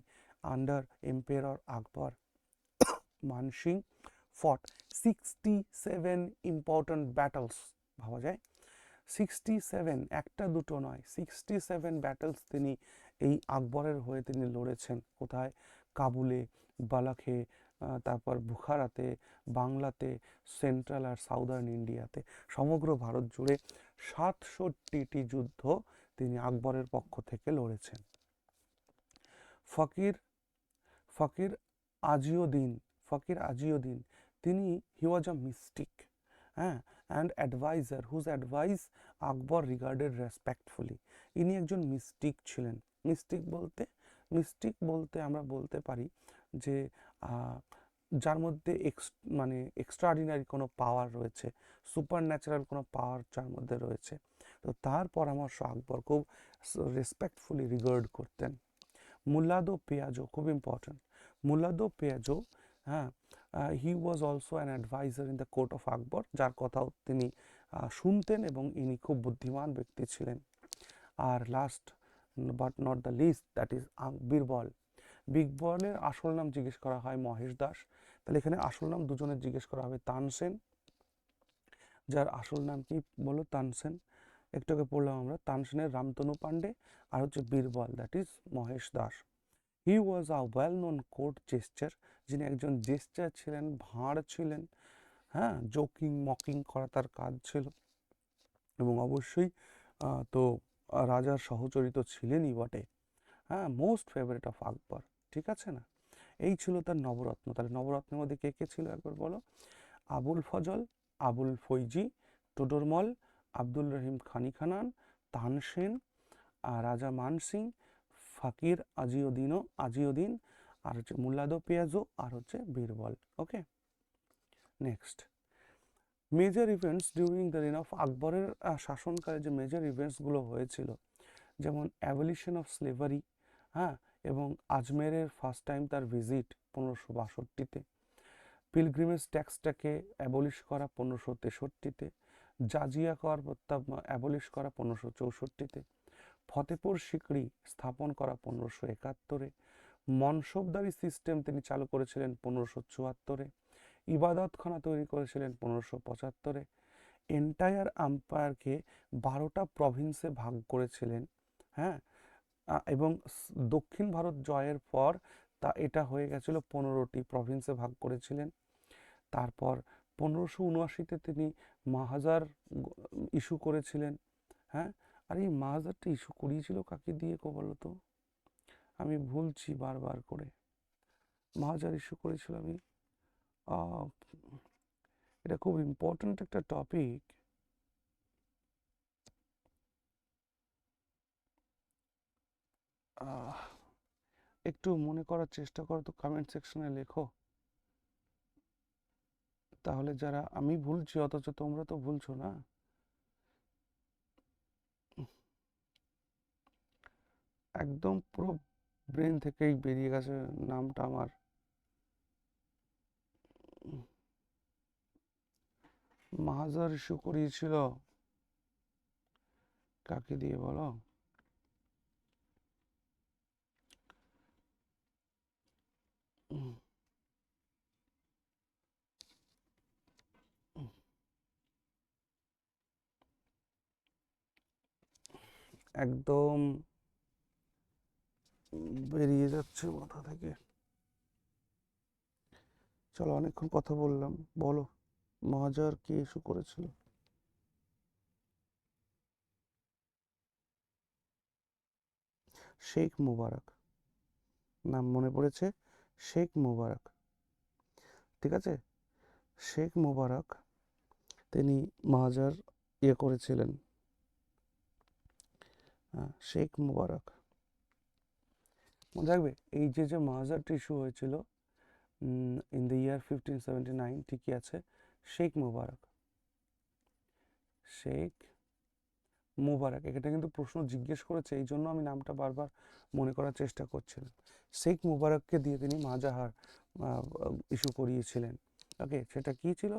A: under emperor Akbar. Man Singh fought 67 important battles, ভাবা যায় 67, একটা দুটো নয়, 67 ব্যাটলস তিনি এই আকবরের হয়ে তিনি লড়েছেন। কোথায়? কাবুলে, বালাখে, তারপর বুখারাতে, বাংলাতে, সেন্ট্রাল আর সাউদার্ন ইন্ডিয়াতে, সমগ্র ভারত জুড়ে 67টি যুদ্ধ তিনি আকবরের পক্ষ থেকে লড়েছেন। ফকির ফকির আজিউদ্দিন, ফকির আজিউদ্দিন, তিনি হি ওয়াজ আ মিস্টিক, হ্যাঁ, and adviser whose advice Akbar regarded respectfully. ইনি একজন মিস্টিক ছিলেন। মিস্টিক বলতে আমরা বলতে পারি যে যার মধ্যে মানে এক্সট্রাঅর্ডিনারি কোনো পাওয়ার রয়েছে, সুপার ন্যাচারাল কোনো পাওয়ার যার মধ্যে রয়েছে। তো তার পরামর্শ আকবর খুব রেসপেক্টফুলি রিগার্ড করতেন। মুলাদো পেয়াজো, খুব ইম্পর্টেন্ট, মুলাদো পেয়াজো, হ্যাঁ, he was also an adviser in the court of Akbar, যার কথাও তিনি শুনতেন এবং ইনি খুব বুদ্ধিমান ব্যক্তি ছিলেন। আর last but not the least, that is Birbal. বীরবলের আসল নাম জিজ্ঞেস করা হয় মহেশ দাস। তাহলে এখানে আসল নাম দুজনের জিজ্ঞেস করা হবে, তানসেন, যার আসল নাম কি বলো, তানসেন, একটু আগে পড়লাম আমরা, তানসেনের রামতনু পান্ডে, আর হচ্ছে Birbal, that is Mahesh Das. He was a well known court gesture, যিনি একজন জেস্টার ছিলেন, ভাঁড় ছিলেন, হ্যাঁ, জোকিং মকিং করা তার কাজ ছিল, এবং অবশ্যই তো রাজার সহচরিত ছিলেনই বটে, হ্যাঁ, মোস্ট ফেভারিট অফ আকবর, ঠিক আছে না। এই ছিল তার নবরত্ন। তাহলে নবরত্নের মধ্যে কে কে ছিল একবার বলো? আবুল ফজল, আবুল ফৈজি, টোডরমল, আব্দুল রহিম খানি খানান, তানসেন, রাজা মানসিং, ফকির আজিউদ্দিন, আর হচ্ছে মুল্লাদো পেয়াজো, আর হচ্ছে Birbal. Okay, next, major events during the reign of আকবরের শাসনকালে যে মেজর ইভেন্টসগুলো হয়েছিল, যেমন অ্যাবলিশন অফ স্লেভারি, হ্যাঁ, এবং আজমেরের ফার্স্ট টাইম তার ভিজিট 1562-তে, পিলগ্রিমেজ ট্যাক্সটাকে অ্যাবলিশ করা 1563-তে, জাজিয়া কর অ্যাবলিশ করা 1564-তে, ফতেপুর সিকড়ি স্থাপন করা 1571-এ, মনসবদারি সিস্টেম তিনি চালু করেছিলেন 1574-এ, ইবাদতখানা তৈরি করেছিলেন 1575-এ, এন্টায়ার আম্পায়ারকে 12টা প্রভিন্সে ভাগ করেছিলেন, হ্যাঁ, এবং দক্ষিণ ভারত জয়ের পর এটা হয়ে গেছিল 15টি প্রভিন্সে ভাগ করেছিলেন। তারপর 1579-তে তিনি মাহাজার ইস্যু করেছিলেন, হ্যাঁ। আর এই মাহাজারটা ইস্যু করিয়েছিল কাকে দিয়ে বলো তো, আমি ভুলছি বারবার করে, মাহাজার ইস্যু করেছিল আমি, এটা খুব ইম্পর্ট্যান্ট একটা টপিক, একটু মনে করার চেষ্টা করো তো, কমেন্ট সেকশনে লেখো। তাহলে যারা আমি ভুলছি অথচ তোমরা তো ভুলছো না, একদম পুরো ব্রেন থেকেই বেরিয়ে গেছে নামটা আমার। মাহাজার ইস্যু করিয়েছিল কাকে দিয়ে বলো? একদম বেরিয়ে যাচ্ছে মাথা থেকে। চলো, অনেকক্ষণ কথা বললাম, বলো মাহাজার কে ইস্যু করেছিল? শেখ মুবারক, নাম মনে পড়েছে, শেখ মুবারক। ঠিক আছে, শেখ মুবারক তিনি মাহাজার করেছিলেন। হ্যাঁ, শেখ মুবারক মনে রাখবে। এই যে মাহাজারটা ইস্যু হয়েছিল ইন দ্য ইয়ার 1579, ঠিকই আছে, শেখ মুবারক, শেখ মুবারক। এটা কিন্তু প্রশ্ন জিজ্ঞেস করেছে, এই জন্য আমি নামটা বারবার মনে করার চেষ্টা করছিলাম। শেখ মুবারককে দিয়ে তিনি মাজাহার ইস্যু করিয়েছিলেন। ওকে, সেটা কি ছিল?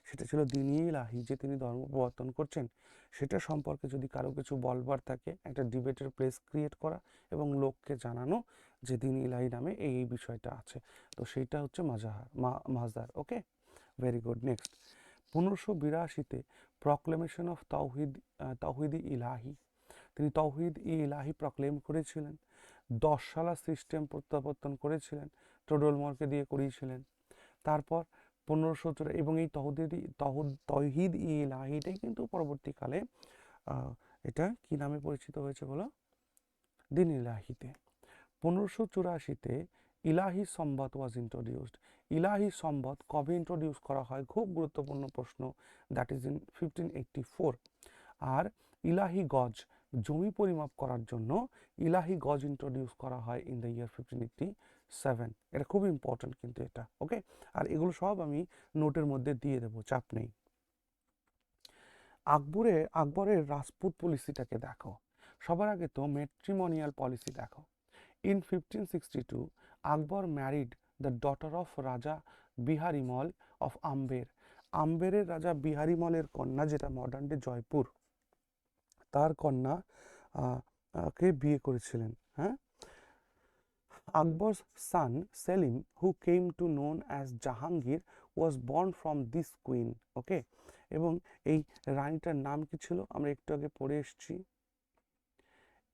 A: সেটা ছিল দ্বীন-ই ইলাহি, যে তিনি ধর্ম প্রবর্তন করছেন সেটা সম্পর্কে যদি কারো কিছু বলবার থাকে, একটা ডিবেটের প্লেস ক্রিয়েট করা এবং লোককে জানানো যে দ্বীন-ই ইলাহি নামে এই বিষয়টা আছে। তো সেইটা হচ্ছে মাজার। Okay, very good. নেক্সট, 1582-তে প্রক্লেমেশন অফ তাওহিদ ইলাহি, তিনি তাওহিদ ই ইলাহি প্রক্লেম করেছিলেন। 10 সালা সিস্টেম প্রত্যাবর্তন করেছিলেন, টোডরমলকে দিয়ে করিয়েছিলেন। তারপর 1514, এবং এই তৌহিদ ই ইলাহিটাই কিন্তু পরবর্তীকালে এটা কি নামে পরিচিত হয়েছে বলো? দ্বীন ইলাহিতে। 1584-তে ইলাহি সম্বত ওয়াজ ইন্ট্রোডিউসড। ইলাহি সম্বত কবে ইন্ট্রোডিউস করা হয়? খুব গুরুত্বপূর্ণ প্রশ্ন। That is in 1584। আর ইলাহি গজ, জমি পরিমাপ করার জন্য ইলাহি গজ ইন্ট্রোডিউস করা হয় ইন দ্য ইয়ার 1587। এটা খুব ইম্পর্টেন্ট কিন্তু এটা। ওকে, আর এগুলো সব আমি নোটের মধ্যে দিয়ে দেবো, চাপ নেই। আকবরের রাজপুত পলিসিটাকে দেখো। সবার আগে তো ম্যাট্রিমোনিয়াল পলিসি দেখো। In 1562, Akbar married the daughter of Raja Biharimal of Amber. আম্বেরের রাজা বিহারিমলের কন্যা, যেটা মডার্ন ডে জয়পুর, তার কন্যা কে বিয়ে করেছিলেন। হ্যাঁ, Akbar's son Selim, who came to known as Jahangir, was born from this queen. ওকে, এবং এই রানীটার নাম কি ছিল? আমরা একটু আগে পড়ে এসেছি।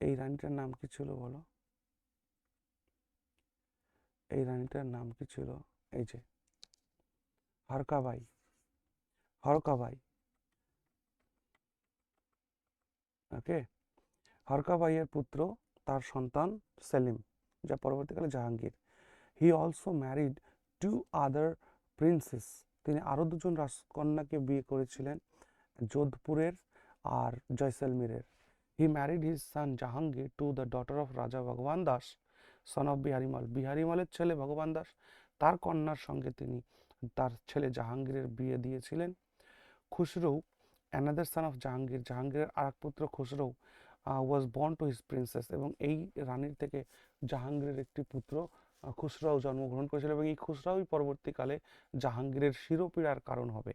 A: এই রানীটার নাম কি ছিল বলো? এই রানীটার নাম কি ছিল? এই যে হরকাবাই, হরকাবাই। ওকে, হরকাবাইয়ের পুত্র, তার সন্তান সেলিম, যা পরবর্তীকালে Jahangir. He also married 2 other princesses. তিনি আরও দুজন রাজকন্যাকে বিয়ে করেছিলেন, যোধপুরের আর জয়সলমীরের। He married his son Jahangir to the daughter of Raja Bhagwan Das, son of বিহারিমাল। বিহারিমালের ছেলে ভগবান দাস, তার কন্যার সঙ্গে তিনি তার ছেলে জাহাঙ্গীরের বিয়ে দিয়েছিলেন। Khusrau, another son of Jahangir, জাহাঙ্গীরের আরেক পুত্র Khusrau was born to his princess, এবং এই রানীর থেকে জাহাঙ্গীরের একটি পুত্র খুসরাও জন্মগ্রহণ করেছিল, এবং এই খুসরাওই পরবর্তীকালে জাহাঙ্গীরের শিরোপীড়ার কারণ হবে।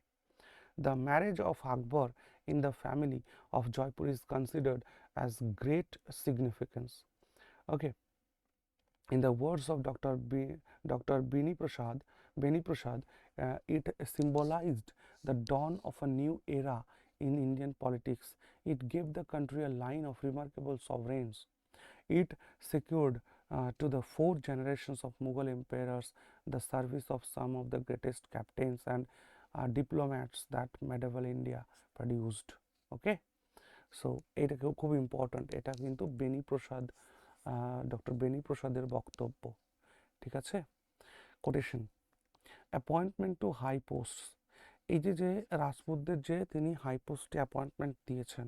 A: The marriage of Akbar in the family of Jaipur is considered as great significance. Okay, in the words of Dr. Beni Prasad, it symbolized the dawn of a new era in Indian politics. It gave the country a line of remarkable sovereigns. It secured to the 4 generations of Mughal emperors the service of some of the greatest captains and diplomats that medieval India produced. Okay, so এটা খুব ইম্পর্ট্যান্ট। এটা কিন্তু বেনি প্রসাদ, ডক্টর বেনি প্রসাদের বক্তব্য। ঠিক আছে, quotation. Appointment to high post, এই যে রাজপুতদের যে তিনি হাই পোস্টে অ্যাপয়েন্টমেন্ট দিয়েছেন।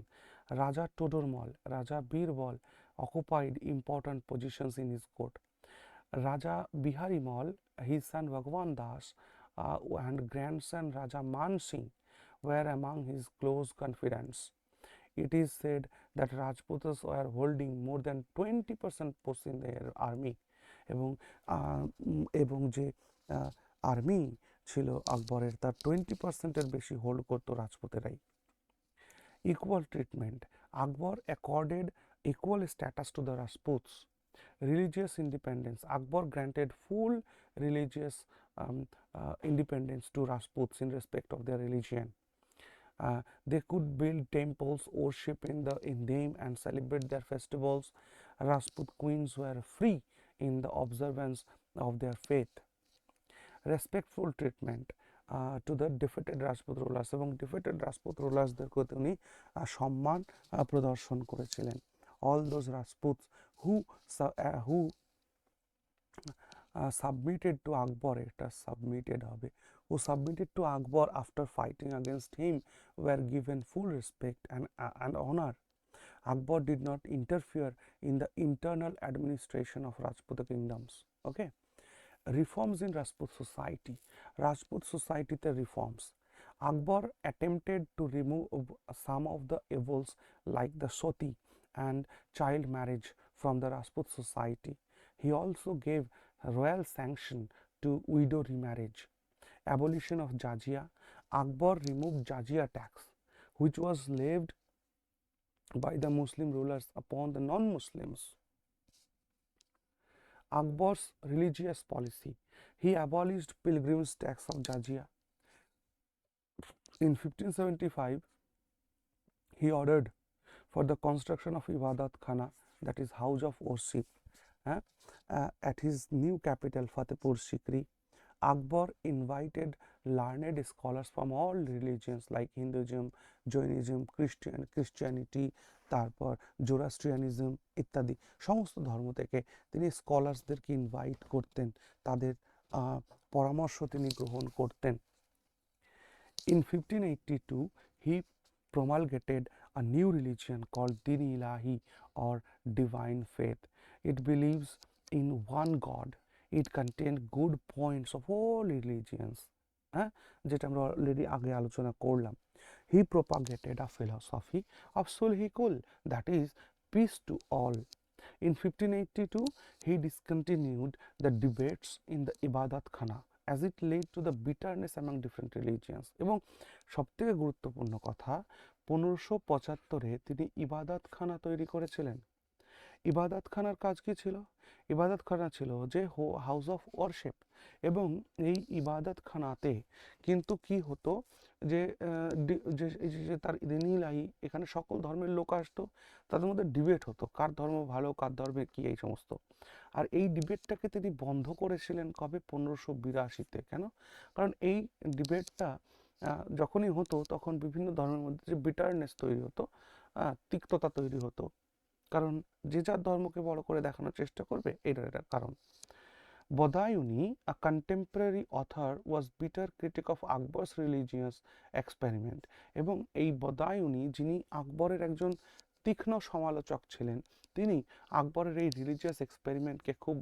A: রাজা টোডরমল, রাজা Birbal occupied important positions in his court. রাজা বিহারিমল, his son Bhagwan Das, and grandson Raja Man Singh were among his close confidants. It is said that Rajputas were holding more than 20% posts in their army এবং এবং যে আর্মি ছিল আকবরের তার 20%-এর বেশি হোল্ড করতো রাজপুতেরাই। Equal treatment. Akbar accorded equal status to the Rajputs. Religious independence. Akbar granted full religious independence to Rajputs in respect of their religion. They could build temples, worship in them, and celebrate their festivals. Rajput queens were free in the observance of their faith. Respectful treatment to the defeated Rajput rulers এবং defeated Rajput rulersদেরকে তিনি সম্মান প্রদর্শন করেছিলেন। All those Rajputs who submitted to Akbar, এটা submitted হবে, who submitted to Akbar after fighting against him were given full respect and honor. Akbar did not interfere in the internal administration of Rajput kingdoms. Okay. Reforms in Rajput society. Rajput society the reforms. Akbar attempted to remove some of the evils like the sati and child marriage from the Rajput society. He also gave royal sanction to widow remarriage. Abolition of jizya. Akbar removed jizya tax, which was levied by the Muslim rulers upon the non-Muslims. Akbar's religious policy. He abolished pilgrims' tax of jizya. In 1575, he ordered for the construction of Ibadat Khana, that is house of worship, at his new capital Fatehpur Sikri. Akbar invited learned scholars from all religions like Hinduism, Jainism, Christianity, তারপর জোরাস্ট্রিয়ানিজম ইত্যাদি সমস্ত ধর্ম থেকে তিনি স্কলার্সদেরকে ইনভাইট করতেন, তাদের পরামর্শ তিনি গ্রহণ করতেন। In 1582, he promulgated a new religion called Din-i-Ilahi or divine faith. It believes in one God. It contained good points of all religions, যেটা আমরা অলরেডি আগে আলোচনা করলাম। He propagated a philosophy of sulhi kul, that is peace to all. In 1582, he discontinued the debates in the Ibadat Khana as it led to the bitterness among different religions. এবং সবথেকে গুরুত্বপূর্ণ কথা, 1575-এ তিনি ইবাদত খানা তৈরি করেছিলেন। ইবাদত খানার কাজ কি ছিল? ইবাদত খানা ছিল যে হাউস অফ ওয়ারশিপ, এবং এই ইবাদত খানাতে কিন্তু কি হতো যে তার দিন-ই-ইলাহি, এখানে সকল ধর্মের লোক আসতো, তাদের মধ্যে ডিবেট হতো কার ধর্ম ভালো, কার ধর্মে কি, এই সমস্ত। আর এই ডিবেটটাকে তিনি বন্ধ করেছিলেন কবে? 1582-তে। কেন? কারণ এই ডিবেটটা যখনই হতো তখন বিভিন্ন ধর্মের মধ্যে যে বিটারনেস তৈরি হতো, তিক্ততা তৈরি হতো, কারণ যে যার ধর্মকে বড় করে দেখানোর চেষ্টা করবে, এটা কারণ। Badayuni, a contemporary author, was bitter critic of Akbar's religious experiment. এবং এই বদায়ুনি, যিনি আকবরের একজন তীক্ষ্ণ সমালোচক ছিলেন, তিনি আকবরের এই রিলিজিয়াস এক্সপেরিমেন্টকে খুব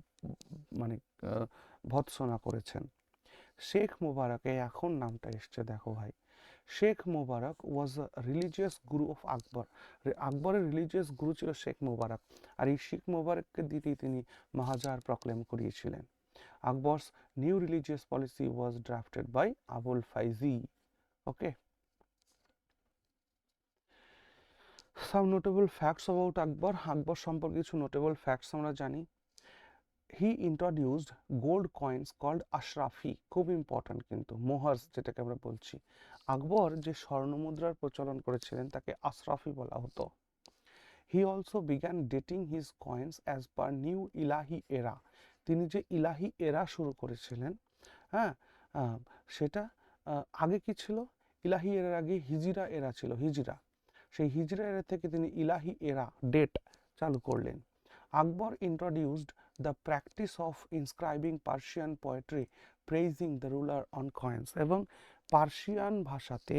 A: ভৎসনা করেছেন। শেখ মুবারক, এখন নামটা এসছে দেখো ভাই, শেখ মুবারক ওয়াজ আ রিলিজিয়াস গুরু অফ আকবর। আকবরের রিলিজিয়াস গুরু ছিল শেখ মুবারক, আর এই শেখ মুবারককে দিয়েই তিনি মাহাজার প্রক্লেম করিয়েছিলেন। Akbar's new religious policy was drafted by Abul Faizi. Okay. Some notable facts about Akbar. Akbar সম্পর্কে কিছু notable facts আমরা জানি। He introduced gold coins called Ashrafi, খুব ইম্পর্টেন্ট কিন্তু, মোহর যেটাকে আমরা বলছি। আকবর যে স্বর্ণ মুদ্রার প্রচলন করেছিলেন তাকে আশরাফি বলা হতো। He also began dating his coins as per new Ilahi era. তিনি যে ইলাহি এরা শুরু করেছিলেন, সেটা আগে কি ছিল? ইলাহি এরার আগে হিজরা এরা ছিল, হিজরা। সেই হিজরা এরা থেকে তিনি ইলাহি এরা ডেট চালু করলেন। Akbar introduced the practice of inscribing Persian poetry praising the ruler on coins. এবং পার্সিয়ান ভাষাতে,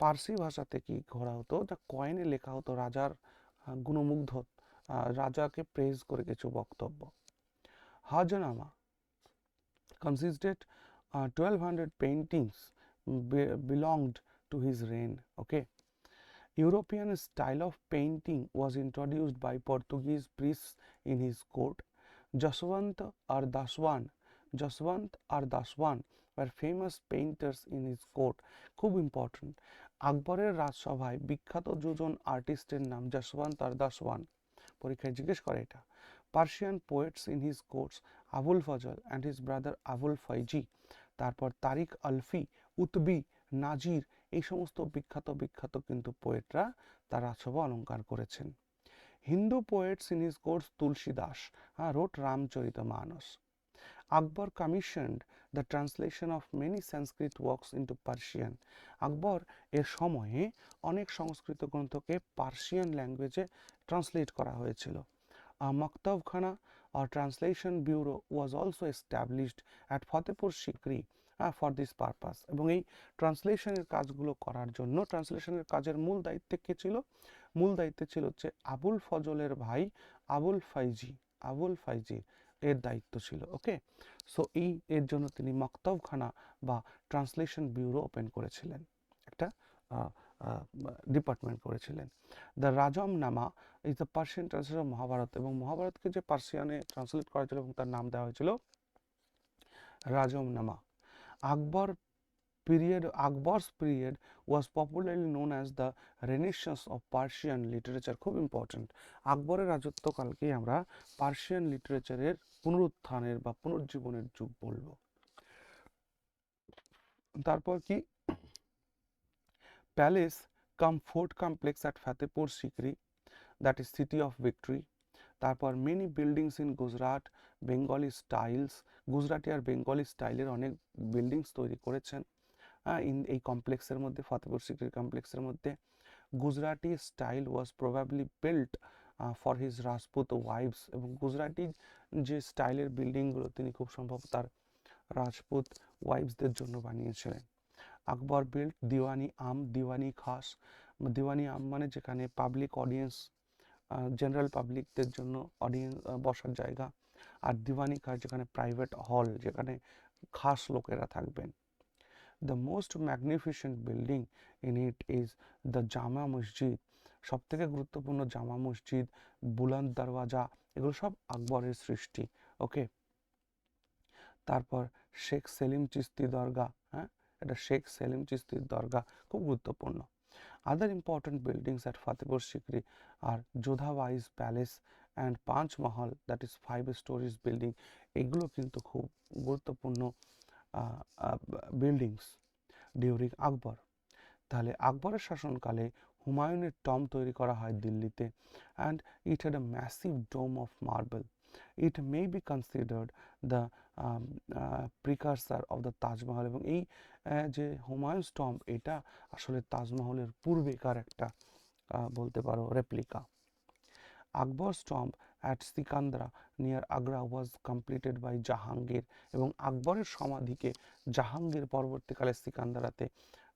A: পার্সি ভাষাতে কি করা হতো, যা কয়েনে লেখা হতো রাজার গুণমুগ্ধ, রাজাকে প্রেজ করে কিছু বক্তব্য। Hajanama consisted 1200 paintings belonged to his reign. Okay. European style of painting was introduced by Portuguese priests in his court. Jaswant or Daswan were famous painters in his court. খুব ইম্পর্টেন্ট, আকবরের রাজসভায় বিখ্যাত দুজন আর্টিস্টের নাম যশবন্ত আর দাসওয়ান, পরীক্ষায় জিজ্ঞেস করে এটা। Persian poets in his courts Abul Fazl and his brother Abul Faizi, তারপর তারিক আলফি, উতবি, নাজির, এই সমস্ত বিখ্যাত কিন্তু পোয়েটরা তার রাজসভা অলঙ্কার করেছেন। Hindu poets in his courts Tulsi Das wrote Ramcharitamanas. Akbar commissioned the translation of many Sanskrit works into Persian. আকবর এর সময়ে অনেক সংস্কৃত গ্রন্থকে পার্সিয়ান ল্যাঙ্গুয়েজে ট্রান্সলেট করা হয়েছিল। Maktabkhana or Translation Bureau was also established at Fatehpur Sikri for this purpose. এবং এই ট্রান্সলেশনের কাজগুলো করার জন্য, ট্রান্সলেশনের কাজের মূল দায়িত্বে কে ছিল? মূল দায়িত্বে ছিল হচ্ছে আবুল ফজলের ভাই আবুল ফাইজি এর দায়িত্ব ছিল। ওকে, সো এর জন্য তিনি মক্তবখানা বা ট্রান্সলেশন ব্যুরো ওপেন করেছিলেন, একটা ডিপার্টমেন্ট করেছিলেন। The Razm Nama is the Persian translation of Mahabharata, এবং মহাভারতকে যে পার্সিয়ানে ট্রান্সলেট করা হয়েছিল এবং তার নাম দেওয়া হয়েছিল রাজম নামা। Akbar's period was popularly known as the Renaissance of Persian literature. খুব ইম্পর্টেন্ট, আকবরের রাজত্বকালকেই আমরা পার্সিয়ান লিটারেচারের পুনরুত্থানের বা পুনর্জীবনের যুগ বলব। তারপর কি, palace cum fort complex at Fatehpur Sikri, that is city of victory. তারপর many buildings in Gujarat Bengali styles, Gujarati আর বেঙ্গলি স্টাইলের অনেক বিল্ডিংস তৈরি করেছেন এই কমপ্লেক্সের মধ্যে, ফতেহপুর সিকরি কমপ্লেক্সের মধ্যে। Gujarati style was probably built for his Rajput wife's, এবং গুজরাটি যে স্টাইলের বিল্ডিংগুলো তিনি খুব সম্ভব তার রাজপুত ওয়াইফসদের জন্য বানিয়েছিলেন। আকবর বিল্ট দিওয়ানি খাস, দিওয়ানি আম মানে যেখানে পাবলিক অডিয়েন্স, জেনারেল পাবলিকদের জন্য অডিয়েন্স বসার জায়গা, আর দিওয়ানি খাস যেখানে প্রাইভেট হল, যেখানে খাস লোকেরা থাকবেন। The most magnificent building in it is the জামা মসজিদ, সব থেকে গুরুত্বপূর্ণ জামা মসজিদ, বুলন্দ দরওয়াজা, এগুলো সব আকবরের সৃষ্টি। ওকে, তারপর শেখ সেলিম চিস্তি দরগা, এটা শেখ সেলিম চিস্তির দরগা, খুব গুরুত্বপূর্ণ। Other important buildings at Fatehpur Sikri are Jodhabai's palace and Panch Mahal, that is 5 stories building, এগুলো কিন্তু খুব গুরুত্বপূর্ণ বিল্ডিংস ডিউরিং আকবর। তাহলে আকবরের শাসনকালে হুমায়ুনের টম্ব তৈরি করা হয় দিল্লিতে, and it had a massive dome of marble. It may be considered the precursor of the Taj Mahal, এবং এই যে হুমায়ুনস টম্ব, এটা আসলে তাজমহলের পূর্বেকার একটা বলতে পারো replica. Akbar's tomb at Sikandra near Agra was completed by Jahangir, এবং আকবরের সমাধিকে জাহাঙ্গীর পরবর্তীকালে সিকান্দারাতে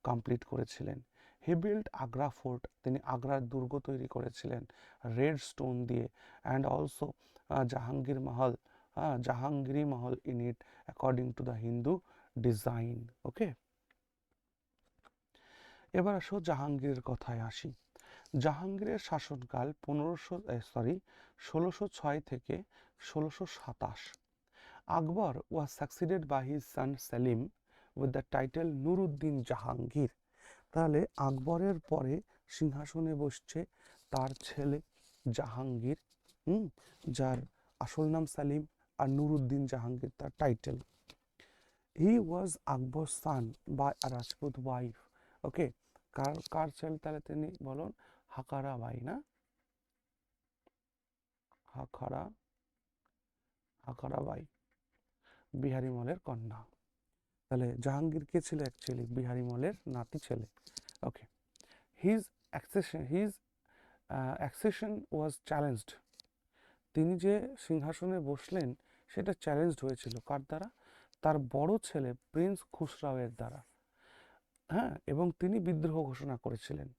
A: কমপ্লিট করেছিলেন। হি বিল্ড আগ্রা ফোর্ট, তিনি আগ্রার দুর্গ তৈরি করেছিলেন রেড স্টোন দিয়ে, and also Jahangiri Mahal in it according to the Hindu design. Okay, এবার আসো জাহাঙ্গীরের কথায় আসি। জাহাঙ্গীরের শাসনকাল 1606 থেকে 1627। Akbar was succeeded by his son Salim with the title Nuruddin Jahangir. তাহলে আকবরের পরে সিংহাসনে বসছে তার ছেলে জাহাঙ্গীর, যার আসল নাম সেলিম, আর নুরুদ্দিন জাহাঙ্গীর তার title. He was Akbar son by a Rajput wife. Okay, কার ছেলে তাহলে তিনি বলুন? হাকারা বাই, না হাকারা বাই, বিহারী মলের কন্যা। তাহলে জাহাঙ্গীর কে ছিল? অ্যাকচুয়ালি বিহারী মলের নাতি ছেলে। ওকে, হিজ অ্যাক্সেশন ওয়াজ চ্যালেঞ্জড, তিনি যে সিংহাসনে বসলেন সেটা চ্যালেঞ্জড হয়েছিল কার দ্বারা? তার বড় ছেলে প্রিন্স খুসরাওয়ের দ্বারা, এবং তিনি বিদ্রোহ ঘোষণা করেছিলেন।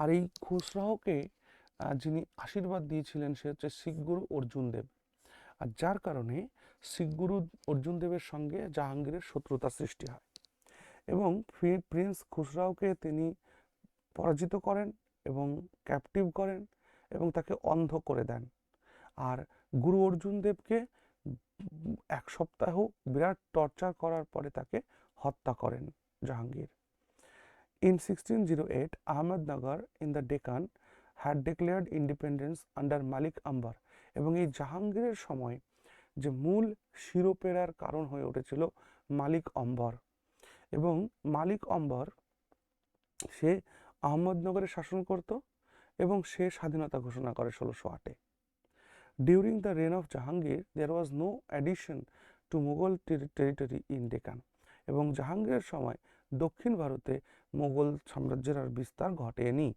A: আর এই খুসরাওকে যিনি আশীর্বাদ দিয়েছিলেন সে হচ্ছে শিখ গুরু অর্জুন দেব। আর যার কারণে শিখ গুরু অর্জুন দেবের সঙ্গে জাহাঙ্গীরের শত্রুতা সৃষ্টি হয় এবং প্রিন্স খুসরাওকে তিনি পরাজিত করেন এবং ক্যাপটিভ করেন এবং তাকে অন্ধ করে দেন। আর গুরু অর্জুন দেবকে 1 সপ্তাহ বিরাট টর্চার করার পরে তাকে হত্যা করেন Jahangir. In 1608, Ahmednagar in the Deccan had declared independence under Malik Ambar এবং এই জাহাঙ্গীরের সময় যে মূল শিরোপেরার কারণ হয়ে উঠেছিল মালিক অম্বর এবং মালিক অম্বর সে আহমদনগরে শাসন করত এবং সে স্বাধীনতা ঘোষণা করে 1608-এ। During the reign of Jahangir, there was no addition to Mughal territory in Deccan এবং জাহাঙ্গীরের সময় দক্ষিণ ভারতে মোগল সাম্রাজ্যের আর বিস্তার ঘটেনি।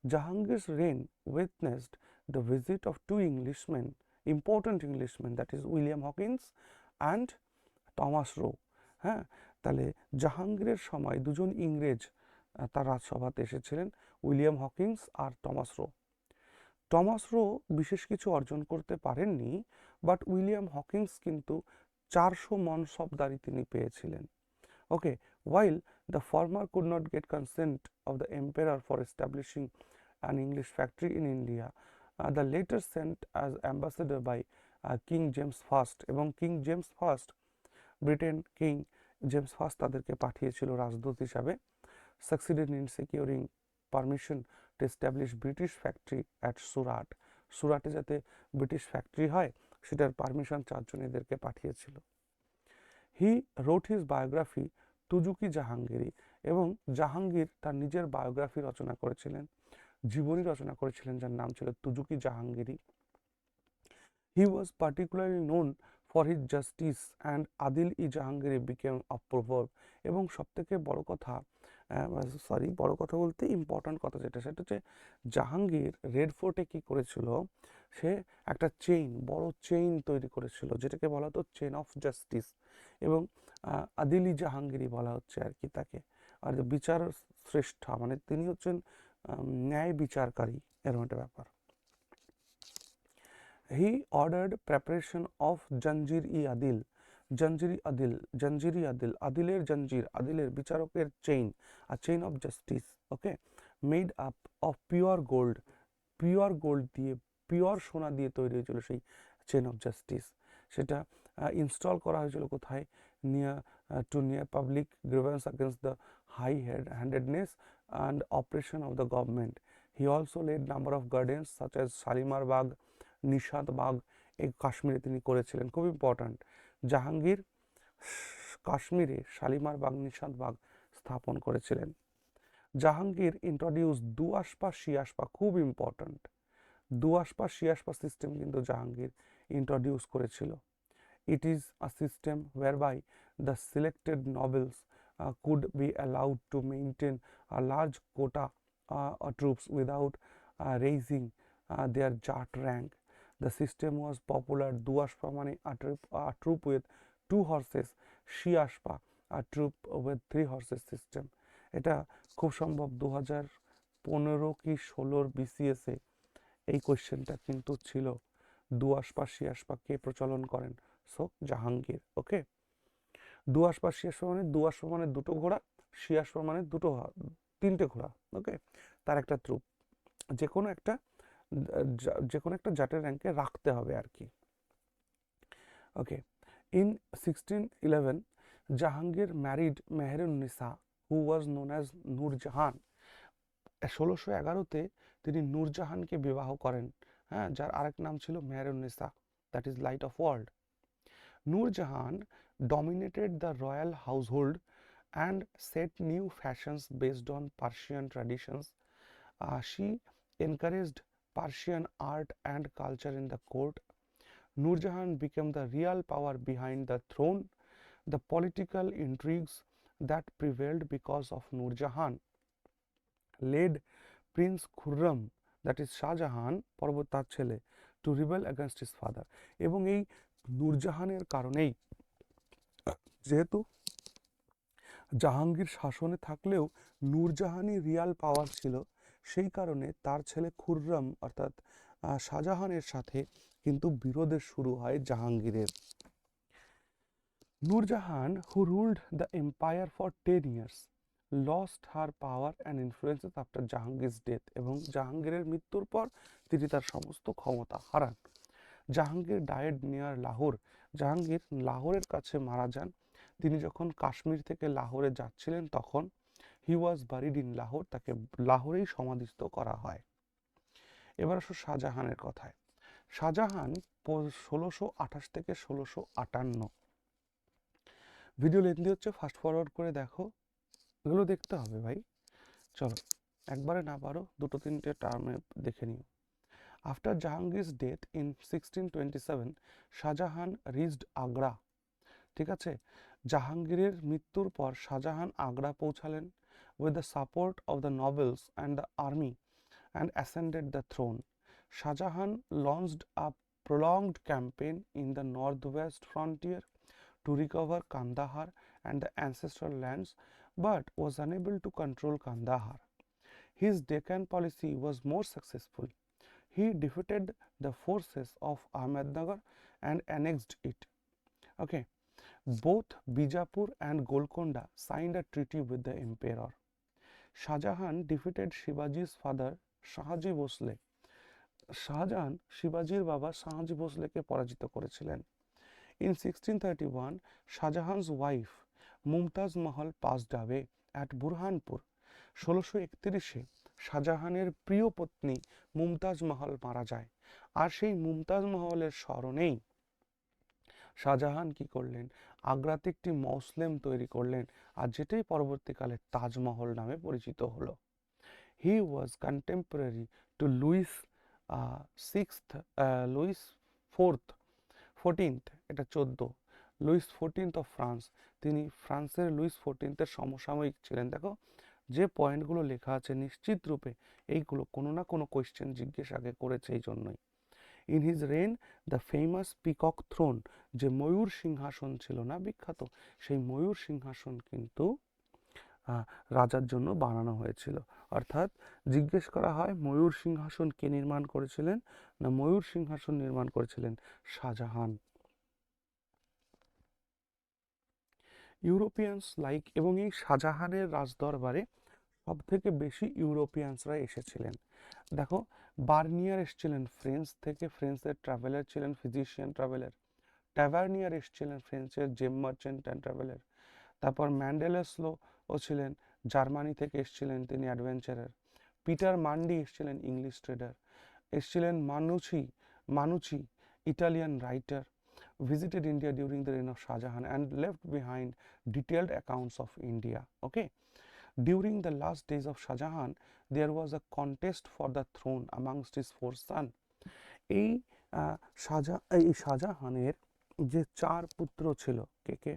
A: Jahangir's reign witnessed the visit of two Englishmen, important Englishmen, that is William Hawkins and Thomas Roe। হ্যাঁ, তাহলে জাহাঙ্গীরের সময় দুজন ইংরেজ তার রাজসভাতে এসেছিলেন, উইলিয়াম হকিন্স আর টমাস রো। টমাস রো বিশেষ কিছু অর্জন করতে পারেননি, বাট উইলিয়াম হকিন্স কিন্তু 400 মনসবদারি তিনি পেয়েছিলেন। ওকে, while the former could not get consent of the emperor for establishing an English factory in India, the latter sent as ambassador by King James I এবং king James first, Britain king James first তাদেরকে পাঠিয়েছিল রাজদূত হিসাবে, succeeded in securing permission to establish British factory at Surat। সুরাটে যাতে ব্রিটিশ ফ্যাক্টরি হয় সেটার পারমিশন 4 জন এদেরকে পাঠিয়েছিল। হি রোট হিজ বায়োগ্রাফি তুজুকি জাহাঙ্গীরি এবং জাহাঙ্গীর তার নিজের বায়োগ্রাফি রচনা করেছিলেন, জীবনী রচনা করেছিলেন, যার নাম ছিল Tuzuk-i Jahangiri. He was particularly known for his justice and Adil-i Jahangiri became a proverb এবং সবথেকে বড় কথা বলতে ইম্পর্ট্যান্ট কথা যেটা, সেটা হচ্ছে জাহাঙ্গীর রেড ফোর্টে কী করেছিল, সে একটা বড় চেইন তৈরি করেছিল যেটাকে বলা হতো চেইন অফ জাস্টিস এবং আদিল-ই জাহাঙ্গীরি বলা হচ্ছে আর কি তাকে। আর বিচার শ্রেষ্ঠা মানে তিনি হচ্ছেন ন্যায় বিচারকারী, এরকম একটা ব্যাপার। He ordered preparation of Zanjir i Adil, আদিলের জঞ্জির, আদিলের বিচারকের চেইন, আর chain of justice, okay, made up of pure gold দিয়ে, পিওর সোনা দিয়ে তৈরি হয়েছিল সেই চেইন অফ জাস্টিস। সেটা ইনস্টল করা হয়েছিল কোথায়, near public grievance against the high-handedness and oppression of the government. He also laid number of gardens such as Shalimar Bagh, Nishat Bagh, এই কাশ্মীরে তিনি করেছিলেন। খুব ইম্পর্ট্যান্ট, জাহাঙ্গীর কাশ্মীরে শালিমার বাগ, নিশাত বাগ স্থাপন করেছিলেন। জাহাঙ্গীর ইন্ট্রোডিউস দুআসপা শিয়াসপা, খুব ইম্পর্ট্যান্ট, দুআসপা শিয়াসপা সিস্টেম কিন্তু জাহাঙ্গীর ইন্ট্রোডিউস করেছিল। It is a system whereby the selected nobles could be allowed to maintain a large quota of troops without raising their Jat rank. The system was popular. Duashpa mane a troop with 2 horses, Shiashpa a troop with 3 horses system. এটা খুব সম্ভব 2015 কি 16 BCS এ এই কোয়েশ্চেনটা কিন্তু ছিল। দুআসপা শিয়াসপা কে প্রচলন করেন? সো জাহাঙ্গীর। ওকে, দুআসপা শিয়াসপা মানে দুআসপা মানে 2টো ঘোড়া, শিয়াসপা মানে 3টে ঘোড়া, ওকে, তার একটা ট্রুপ, যে কোনো একটা জাটের র্যাঙ্কে রাখতে হবে আর কি। Okay, in 1611 Jahangir married Mehrunnisa who was known as Nur Jahan. 1611-তে তিনি নূরজাহানকে বিবাহ করেন, হ্যাঁ, যার আরেক নাম ছিল Mehrunnisa, that is light of world. Nurjahan dominated the royal household and set new fashions based on Persian traditions. She encouraged Persian art and culture in the court. Nurjahan became the real power behind the throne. The political intrigues that prevailed because of Nurjahan led Prince Khurram, that is Shah Jahan, তার ছেলে, to rebel against his father। এবং এই নূরজাহানের কারণেই, যেহেতু জাহাঙ্গীর শাসনে থাকলেও নূরজাহানই রিয়াল পাওয়ার ছিল, সেই কারণে তার ছেলে খুররম অর্থাৎ শাহজাহানের সাথে কিন্তু বিরোধের শুরু হয় জাহাঙ্গীরের। Nurjahan, who ruled the empire for 10 years, lost her power and influences after Jahangir's death, এবং জাহাঙ্গীরের মৃত্যুর পর তিনি তার সমস্ত ক্ষমতা হারান। জাহাঙ্গীর ডায়েড নিয়ার লাহোর, জাহাঙ্গীর লাহোরের কাছে মারা যান। তিনি যখন কাশ্মীর থেকে লাহোরে যাচ্ছিলেন তখন হি ওয়াজ বারিড ইন লাহোর, তাকে লাহোরেই সমাধিস্থ করা হয়। এবার আসো শাহজাহানের কথায়। শাহজাহান 1628 থেকে 1658, ভিডিও লেন্দি হচ্ছে, ফাস্ট ফরওয়ার্ড করে দেখো, এগুলো দেখতে হবে ভাই। চলো একবারে না পারো দুটো তিনটে টার্মে দেখে নিও। After Jahangir's death in 1627, Shah Jahan reached Agra. ঠিক আছে, জাহাঙ্গীরের মৃত্যুর পর শাহজাহান আগ্রা পৌঁছালেন। With the support of the nobles and the army and ascended the throne. Shah Jahan launched a prolonged campaign in the northwest frontier to recover Kandahar and the ancestral lands, but was unable to control Kandahar. His Deccan policy was more successful. He defeated the forces of Ahmednagar and annexed it. Okay, both Bijapur and Golconda signed a treaty with the emperor. Shahjahan defeated Shivaji's father Shahaji Bhosle. Shah Jahan শিবাজির বাবা শাহাজি ভোসলেকে পরাজিত করেছিলেন। In 1631, Shahjahan's wife Mumtaz Mahal passed away at Burhanpur. 1631-এ শাহজাহানের প্রিয় পত্নী মুমতাজ মহল মারা যায়। আর সেই মুমতাজ মহলের স্মরণেই শাহজাহান কি করলেন, আগ্রাতে একটি মৌসলেম তৈরি করলেন, আর যেটাই পরবর্তীকালে তাজমহল নামে পরিচিত হলো। He was contemporary to Louis IV, 14th, এটা 14, লুইস 14th অফ ফ্রান্স, তিনি ফ্রান্সের লুইস 14th-এর সমসাময়িক ছিলেন। দেখো যে পয়েন্টগুলো লেখা আছে নিশ্চিত রূপে এইগুলো কোনো না কোনো কোয়েশ্চেন জিজ্ঞেস আগে করেছে, এই জন্যই। In his reign the famous peacock throne, যে ময়ূর সিংহাসন ছিল না বিখ্যাত, সেই ময়ূর সিংহাসন কিন্তু রাজার জন্য বানানো হয়েছিল। অর্থাৎ জিজ্ঞেস করা হয় ময়ূর সিংহাসন কে নির্মাণ করেছিলেন, না ময়ূর সিংহাসন নির্মাণ করেছিলেন শাহজাহান। ইউরোপিয়ানস লাইক, এবং এই শাহজাহানের রাজদরবারে সব থেকে বেশি ইউরোপিয়ানসরা এসেছিলেন। দেখো বার্নিয়ার এসেছিলেন ফ্রেঞ্চ থেকে, ফ্রেঞ্চের ট্রাভেলার ছিলেন, ফিজিশিয়ান ট্রাভেলার। ট্যাভার্নিয়ার এসেছিলেন ফ্রেঞ্চের জেম মার্চেন্ট অ্যান্ড ট্রাভেলার। তারপর ম্যান্ডেলাসলো ও ছিলেন জার্মানি থেকে এসেছিলেন, তিনি অ্যাডভেঞ্চারার। পিটার মান্ডি এসেছিলেন ইংলিশ ট্রেডার। এসেছিলেন Manushi Italian writer, visited India during the reign of Shah Jahan and left behind detailed accounts of India. Okay, during the last days of Shah Jahan, there was a contest for the throne amongst his four sons. এই শাহজাহানের যে চার পুত্র ছিল, কে কে,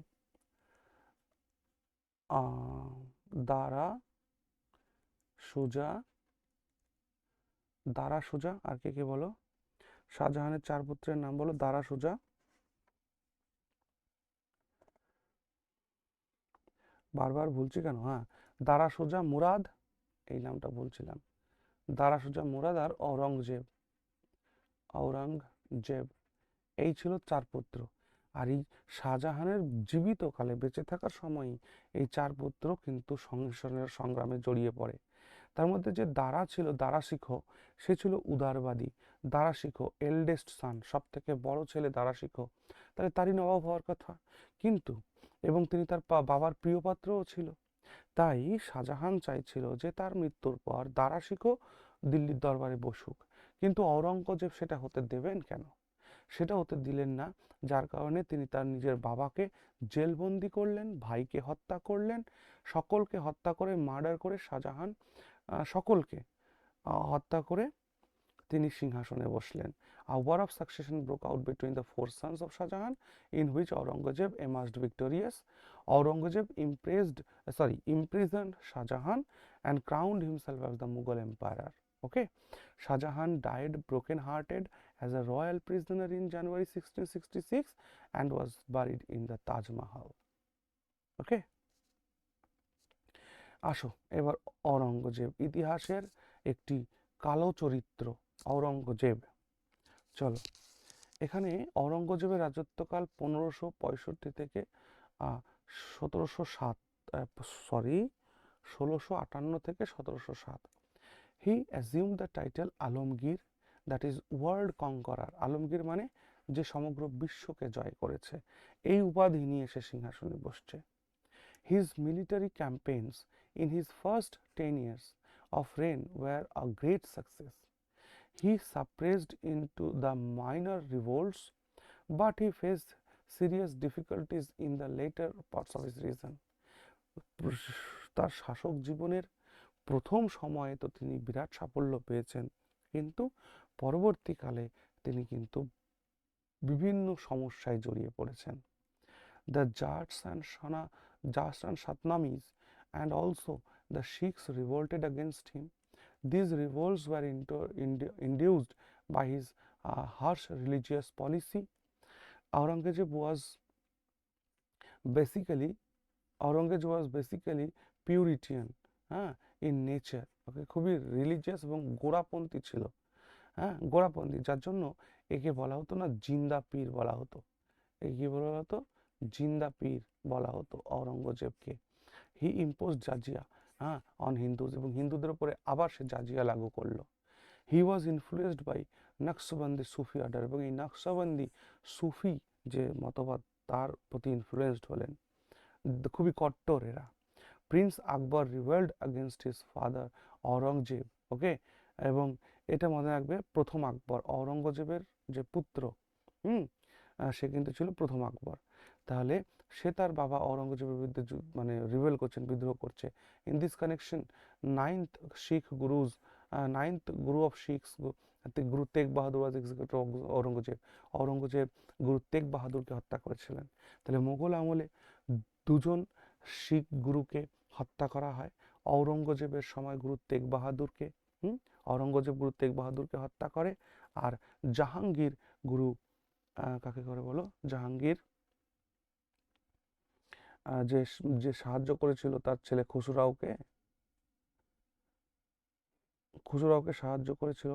A: দারা সুজা, আর কে কে বলো, শাহজাহানের চার পুত্রের নাম বলো, দারা সুজা, বারবার ভুলছি কেন, হ্যাঁ, দারা সুজা মুরাদ, এই নামটা বলছিলাম, দারা সুজা মুরাদ আর আওরঙ্গজেব, এই ছিল চার পুত্র। আর এই শাহজাহানের জীবিতকালে বেঁচে থাকার সময়ই এই চার পুত্র কিন্তু সংগ্রামে জড়িয়ে পড়ে। তার মধ্যে যে দারা ছিল, দারা শিখো, সে ছিল উদারবাদী। দারা শিখো এল্ডেস্ট সান, সব থেকে বড় ছেলে দারা শিখো, তাহলে তারই নবাব হওয়ার কথা, কিন্তু এবং তিনি তার বাবার প্রিয় পাত্রও ছিল। তাই শাহজাহান চাইছিল যে তার মৃত্যুর পর দারা শিখো দিল্লির দরবারে বসুক, কিন্তু আওরঙ্গজেব সেটা হতে দেবেন কেন, সেটা হতে দিলেন না। যার কারণে তিনি তার নিজের বাবাকে জেলবন্দি করলেন, ভাইকে হত্যা করলেন, সকলকে হত্যা করে, মার্ডার করে শাহজাহান সকলকে হত্যা করে তিনি সিংহাসনে বসলেন। A war of succession broke out between the four sons of Shah Jahan, in which Aurangzeb emerged victorious. Aurangzeb imprisoned Shah Jahan and crowned himself as the Mughal emperor. Okay, Shah Jahan died broken-hearted as a royal prisoner in January 1666 and was buried in the Taj Mahal. Okay, আসো এবার অরঙ্গজেব, ইতিহাসের একটি কালো চরিত্র অরঙ্গজেব। চলো এখানে অরঙ্গজেবের রাজত্বকাল 1565 থেকে 1707 সরি 1658 থেকে 1707। He assumed the title Alamgir, that is world conqueror. Alamgir মানে যে সমগ্র বিশ্বকে জয় করেছে, এই উপাধি নিয়ে সে সিংহাসনে বসছে। His military campaigns in his first 10 years of reign were a great success. He suppressed into the minor revolts, but he faced serious difficulties in the later parts of his reign. তার শাসক জীবনের প্রথম সময়ে তো তিনি বিরাট সাফল্য পেয়েছেন, কিন্তু পরবর্তীকালে তিনি কিন্তু বিভিন্ন সমস্যায় জড়িয়ে পড়েছেন। The Jats and Satnamis and also the Sikhs revolted against him. These revolts were induced by his harsh religious policy. Aurangzeb was basically Puritan in nature, okay, খুবই রিলিজিয়াস এবং গোড়াপন্থী ছিল, গোড়াপন্থী, যার জন্য একে বলা হতো না জিন্দা পীর বলা হতো, একে বলা হতো জিন্দা পীর বলা হতো অরঙ্গজেবকে। He impose jizya on Hindus, এবং হিন্দুদের উপরে আবার সে জাজিয়া লাগু করলো। He was influenced by Naqshbandi Sufi order, এবং এই নকশবন্দি সুফি যে মতবাদ তার প্রতি ইনফ্লুয়েসড হলেন, খুবই কট্টর এরা। প্রিন্স আকবর রিভেল্ড আগেনস্ট হিজ ফাদার অরঙ্গজেব, ওকে, এবং এটা মনে রাখবে প্রথম আকবর, অরঙ্গজেবের যে পুত্র, সে কিন্তু ছিল প্রথম আকবর। তাহলে সে তার বাবা অরঙ্গজেবের বিরুদ্ধে মানে রিভেল করছেন, বিদ্রোহ করছে। In this connection ninth Guru of শিখস, Guru Tegh Bahadur was executed Aurangzeb. Aurangzeb Guru Tegh বাহাদুরকে হত্যা করেছিলেন। তাহলে মোগল আমলে দুজন শিখ গুরুকে হত্যা করা হয়। অরঙ্গজেবের সময় গুরু তেগ বাহাদুরকে, অরঙ্গজেব গুরু তেগ বাহাদুরকে হত্যা করে, আর জাহাঙ্গীর গুরু কাকে করে বলো, জাহাঙ্গীর যে যে সাহায্য করেছিল তার ছেলে খুসরাওকে সাহায্য করেছিল।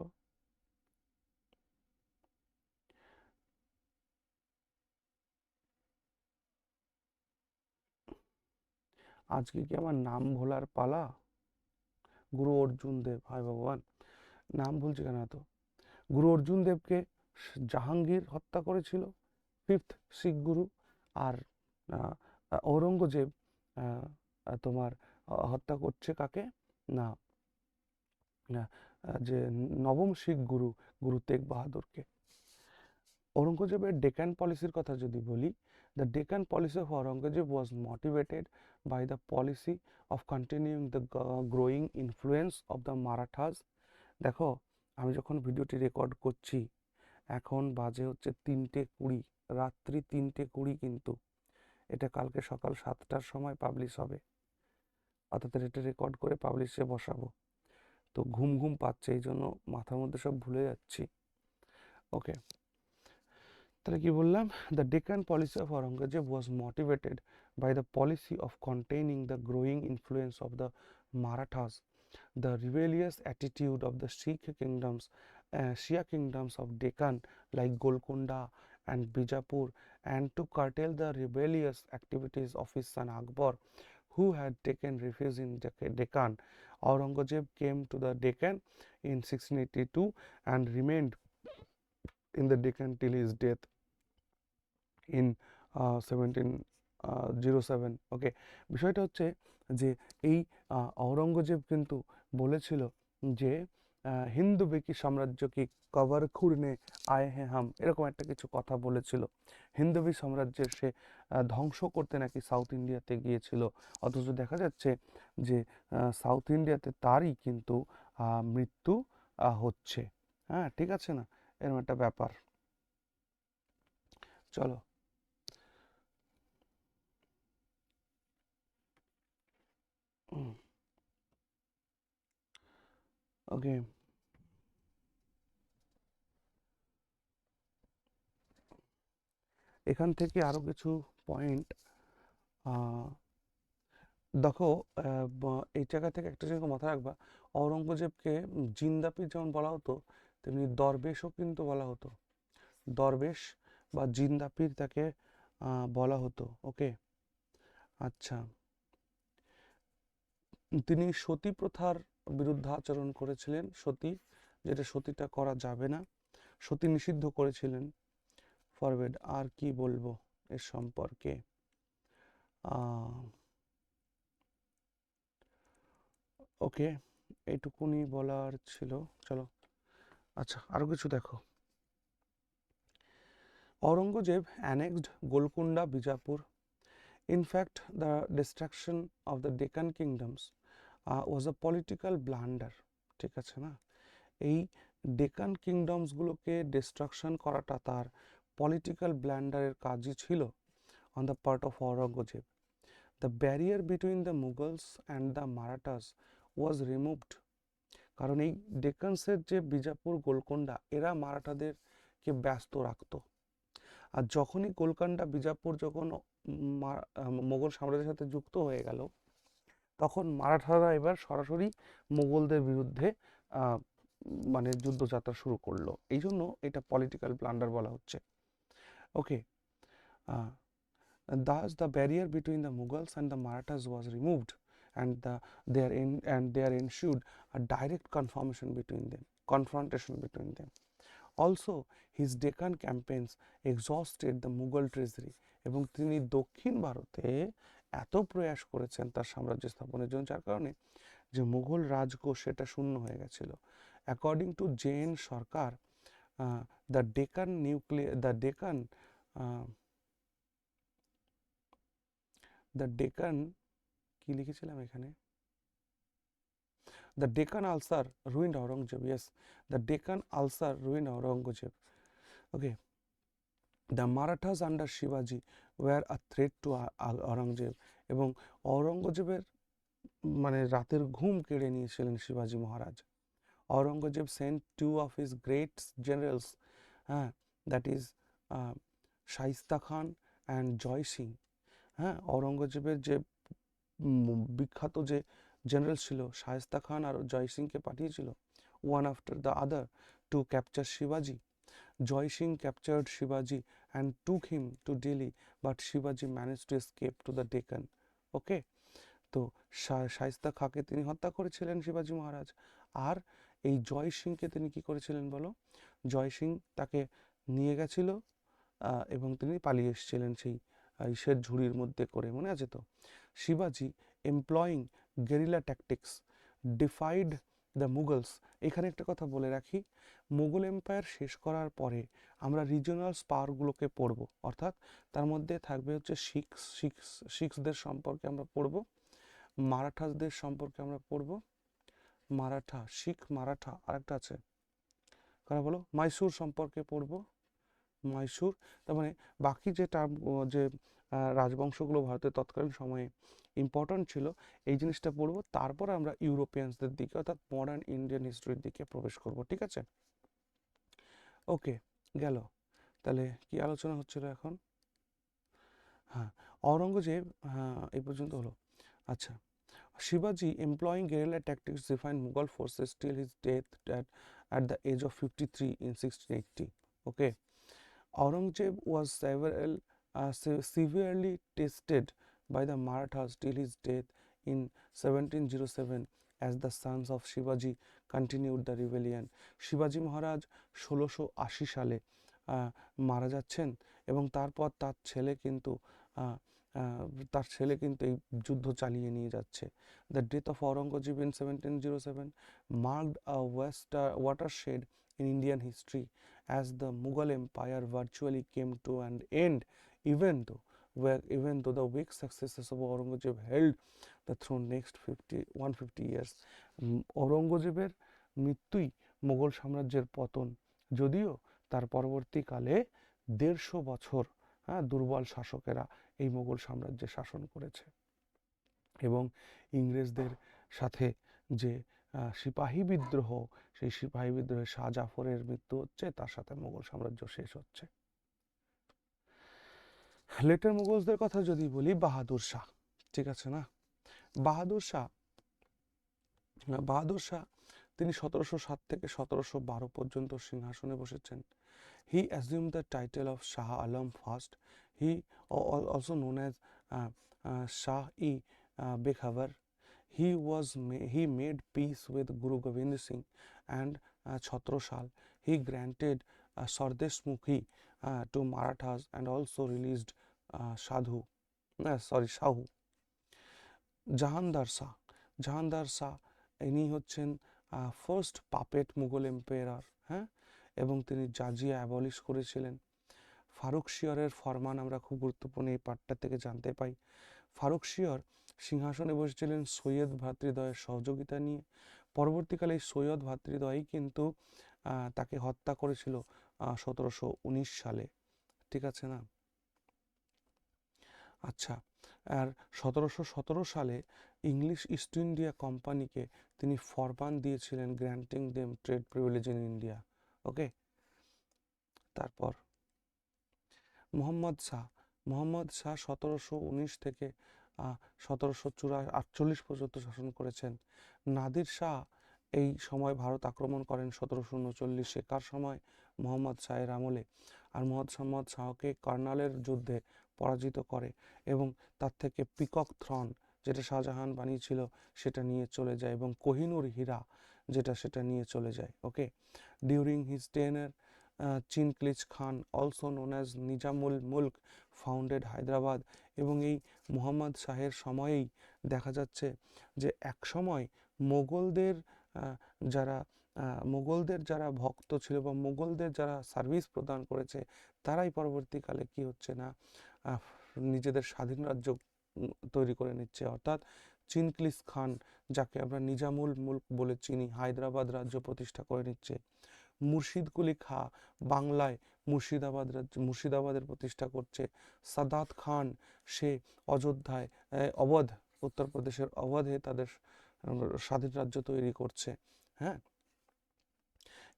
A: আজকে কি আমার নাম ভোলার পালা? গুরু অর্জুন দেব, হায় ভগবান, নাম ভুলছি কেন এত। গুরু অর্জুন দেবকে জাহাঙ্গীর হত্যা করেছিল, ফিফথ শিখ গুরু। আর ঔরঙ্গজেব তোমার হত্যা করছে কাকে না, যে নবম শিখ গুরু, গুরু তেগ বাহাদুরকে। ঔরঙ্গজেবের ডেকান পলিসির কথা যদি বলি, the Deccan policy of Aurangzeb was motivated by the policy of continuing the growing influence of the Marathas. দেখো, আমি যখন ভিডিওটি রেকর্ড করছি এখন বাজে হচ্ছে 3:20, রাত্রি 3:20, কিন্তু এটা কালকে সকাল 7টার সময় পাবলিশ হবে, অর্থাৎ এটা রেকর্ড করে পাবলিশে বসাবো। তো ঘুম ঘুম পাচ্ছে, এই জন্য মাথার মধ্যে সব ভুলে যাচ্ছি, ওকে। তাহলে কি বললাম, the Deccan policy of Aurangzeb was motivated by the policy of containing the growing influence of the Marathas, the rebellious attitude of the Shia kingdoms of Deccan like Golconda and Bijapur, and to curtail the rebellious activities of his son Akbar, who had taken refuge in Deccan. Aurangzeb came to the Deccan in 1682 and remained in the Deccan till his death in 1707, ওকে। বিষয়টা হচ্ছে যে এই ঔরঙ্গজেব কিন্তু বলেছিল যে হিন্দু বেকি সাম্রাজ্য কি কভার খুঁড়নে আয়ে হ্যাঁ হাম, এরকম একটা কিছু কথা বলেছিল। হিন্দবী সাম্রাজ্যের সে ধ্বংস করতে নাকি সাউথ ইন্ডিয়াতে গিয়েছিল, অথচ দেখা যাচ্ছে যে সাউথ ইন্ডিয়াতে তারই কিন্তু মৃত্যু হচ্ছে। ঠিক আছে না, এরকম একটা ব্যাপার। চলো, ওকে। এখান থেকে আরো কিছু পয়েন্ট দেখো, এই জায়গা থেকে একটা জিনিস মাথায় রাখবা, ঔরঙ্গজেবকে জিন্দাপীর যেমন বলা হতো তেমনি দরবেশও কিন্তু বলা হতো। দরবেশ বা জিন্দাপির তাকে বলা হতো। ওকে, আচ্ছা, তিনি সতী প্রথার বিরুদ্ধে আচরণ করেছিলেন। সতী, যেটা সতীটা করা যাবে না, সতী নিষিদ্ধ করেছিলেন। ফরওয়ার্ড, আর কি বলবো এর সম্পর্কে? ওকে, এইটুকুনি বলার ছিল। চলো, আচ্ছা, আরো কিছু দেখো। Aurangzeb annexed Golconda, Bijapur. In fact, the destruction of the Deccan kingdoms was a political blunder. ঠিক আছে না? এই ডেকান কিংডমসগুলোকে ডিস্ট্রাকশন করাটা তার পলিটিক্যাল ব্ল্যান্ডারের কাজই ছিল on the part of Aurangzeb. The barrier between the Mughals and the Marathas was removed. কারণ এই ডেকানসের যে বিজাপুর, গোলকোন্ডা, এরা মারাঠাদেরকে ব্যস্ত রাখতো। আর যখনই গোলকোন্ডা, বিজাপুর যখন মোগল সাম্রাজ্যের সাথে যুক্ত হয়ে গেল, তখন মারাঠারা এবার সরাসরি মোগলদের বিরুদ্ধে মানে যুদ্ধযাত্রা শুরু করলো। এই জন্য এটা পলিটিক্যাল ব্লান্ডার বলা হচ্ছে। ওকে, thus the barrier between the Mughals and the Marathas was removed, and there ensued a direct confrontation between them. Also, his Deccan campaigns exhausted the Mughal treasury, এবং তিনি দক্ষিণ ভারতে এত প্রয়াস করেছেন তার সাম্রাজ্য স্থাপনের জন্য, যার কারণে যে মুঘল রাজকোষ সেটা শূন্য হয়ে গেছিল। অ্যাকর্ডিং টু জেন সরকার, দ্য ডেকান কি লিখেছিলাম এখানে? The Deccan ulcer ruined Aurangzeb. Yes, the Deccan ulcer ruined Aurangzeb. Okay, the Marathas under Shivaji were a threat to Aurangzeb, এবং ঔরঙ্গজেবের মানে রাতের ঘুম কেড়ে নিয়েছিলেন শিবাজি মহারাজ। Aurangzeb sent two of his great generals, that is Shaista Khan and জয় সিং। হ্যাঁ, ঔরঙ্গজেবের যে বিখ্যাত যে জেনারেল ছিল শায়েস্তা খান আর জয় সিংকে পাঠিয়েছিল, one after the other, to capture Shivaji. Joy Singh captured Shivaji and took him to Delhi, but Shivaji managed to escape to the Deccan. ওকে, তো শায়েস্তা খাঁকে তিনি হত্যা করেছিলেন শিবাজি মহারাজ, আর এই জয় সিংকে তিনি কি করেছিলেন বলো? জয় সিং তাকে নিয়ে গেছিল এবং তিনি পালিয়ে এসেছিলেন সেই ইসের ঝুড়ির মধ্যে করে, মনে আছে তো? শিবাজি employing guerrilla tactics defied the Mughals. এখানে একটা কথা বলে রাখি, মুঘল এম্পায়ার শেষ করার পরে আমরা রিজিওনাল পাওয়ারগুলোকে পড়ব, অর্থাৎ তার মধ্যে থাকবে হচ্ছে শিখসদের সম্পর্কে আমরা পড়ব, মারাঠাসদের সম্পর্কে আমরা পড়ব, মারাঠা, শিখ মারাঠা, আরেকটা আছে কারা বলো? মাইসুর সম্পর্কে পড়ব, মাইসুর। তার মানে বাকি যে যে রাজবংশগুলো ভারতের তৎকালীন সময়ে ইম্পর্ট্যান্ট ছিল, এই জিনিসটা পড়বো। তারপর আমরা ইউরোপিয়ানসদের দিকে অর্থাৎ মডার্ন ইন্ডিয়ান হিস্ট্রির দিকে প্রবেশ করব, ঠিক আছে? ওকে, গেল। তাহলে কি আলোচনা হচ্ছিল এখন? হ্যাঁ, ঔরঙ্গজেব, হ্যাঁ এই পর্যন্ত হলো। আচ্ছা, Shivaji employing guerrilla tactics defied Mughal forces till his death at the age of 53 in 1680. Okay, Aurangzeb was severely tested by the Marathas till his death in 1707 as the sons of Shivaji continued the rebellion. শিবাজি মহারাজ 1680 সালে মারা যাচ্ছেন, এবং তারপর তার ছেলে কিন্তু এই যুদ্ধ চালিয়ে নিয়ে যাচ্ছে। The death of Aurangzeb in 1707 marked a watershed in Indian history, as the Mughal Empire virtually came to an end, even though the weak successors of Aurangzeb held the throne next 150 years. ঔরঙ্গজেবের মৃত্যুই মুঘল সাম্রাজ্যের পতন, যদিও তার পরবর্তীকালে 150 বছর দুর্বল শাসকেরা এই মুঘল সাম্রাজ্যে শাসন করেছে, এবং ইংরেজদের সাথে যে সিপাহী বিদ্রোহ, সেই সিপাহী বিদ্রোহে শাহ জাফরের মৃত্যু হচ্ছে, তার সাথে মুঘল সাম্রাজ্য শেষ হচ্ছে। লেটার মুঘলসদের কথা যদি বলি, বাহাদুর শাহ, ঠিক আছে না? বাহাদুর শাহ তিনি 1707 থেকে 1712 পর্যন্ত সিংহাসনে বসেছেন। He assumed the title of Shah Alam first. He also known as Shah-e Bekhawar. He made peace with Guru Gobind Singh and Chhatrasal. He granted Sardesh Mukhi to Marathas and also released Shahu. জাহানদার Shah, জাহানদার Shah ইনি হচ্ছেন ফার্স্ট পাপেট মুঘল এম্পায়ার, হ্যাঁ, এবং তিনি জাজিয়া অ্যাবলিশ করেছিলেন। ফারুক শিয়রের ফরমান আমরা খুব গুরুত্বপূর্ণ এই পার্টটা থেকে জানতে পাই। ফারুক শিয়র সিংহাসনে বসেছিলেন সৈয়দ ভ্রাতৃদ্বয়ের সহযোগিতা নিয়ে। পরবর্তীকালে এই সৈয়দ ভ্রাতৃদ্বয়ই কিন্তু তাকে হত্যা করেছিল 1719 সালে, ঠিক আছে না? আচ্ছা, আর 1717 সালে ইংলিশ ইস্ট ইন্ডিয়া কোম্পানিকে তিনি ফরমান দিয়েছিলেন granting them trade privilege in India. Okay, তারপর মোহাম্মদ শাহ, মোহাম্মদ শাহ 1719 থেকে 1748 পর্যন্ত শাসন করেছেন। নাদির শাহ এই সময় ভারত আক্রমণ করেন 1739, কার সময়? মোহাম্মদ শাহের আমলে। আর মোহাম্মদ শাহকে কার্নালের যুদ্ধে পরাজিত করে এবং তার থেকে পিকক থ্রন যেটা শাহজাহান বানিয়েছিল সেটা নিয়ে চলে যায় এবং কোহিনুর হীরা সেটা নিয়ে চলে যায়। ওকে, ডিউরিং হিজ টেনার চিনক্লিজ খান অলসো নোন অ্যাজ নিজামুল মুল্ক ফাউন্ডেড হায়দ্রাবাদ। এবং এই মোহাম্মদ শাহের সময়েই দেখা যাচ্ছে যে এক সময় মোগলদের যারা ভক্ত ছিল বা মোগলদের যারা সার্ভিস প্রদান করেছে তারাই পরবর্তীকালে কি হচ্ছে না নিজেদের স্বাধীন রাজ্য তৈরি করে নিচ্ছে, অর্থাৎ চিনক্লিজ খান যাকে আমরা নিজামুল মুল্ক বলে চিনি হায়দ্রাবাদ রাজ্য প্রতিষ্ঠা করে নিচ্ছে। মুর্শিদ কুলি খাঁ বাংলায় মুর্শিদাবাদের প্রতিষ্ঠা করছে। সাদাত খান সে অযোধ্যায় অবধ উত্তরপ্রদেশের অবধে তাদের স্বাধীন রাজ্য তৈরি করছে, হ্যাঁ।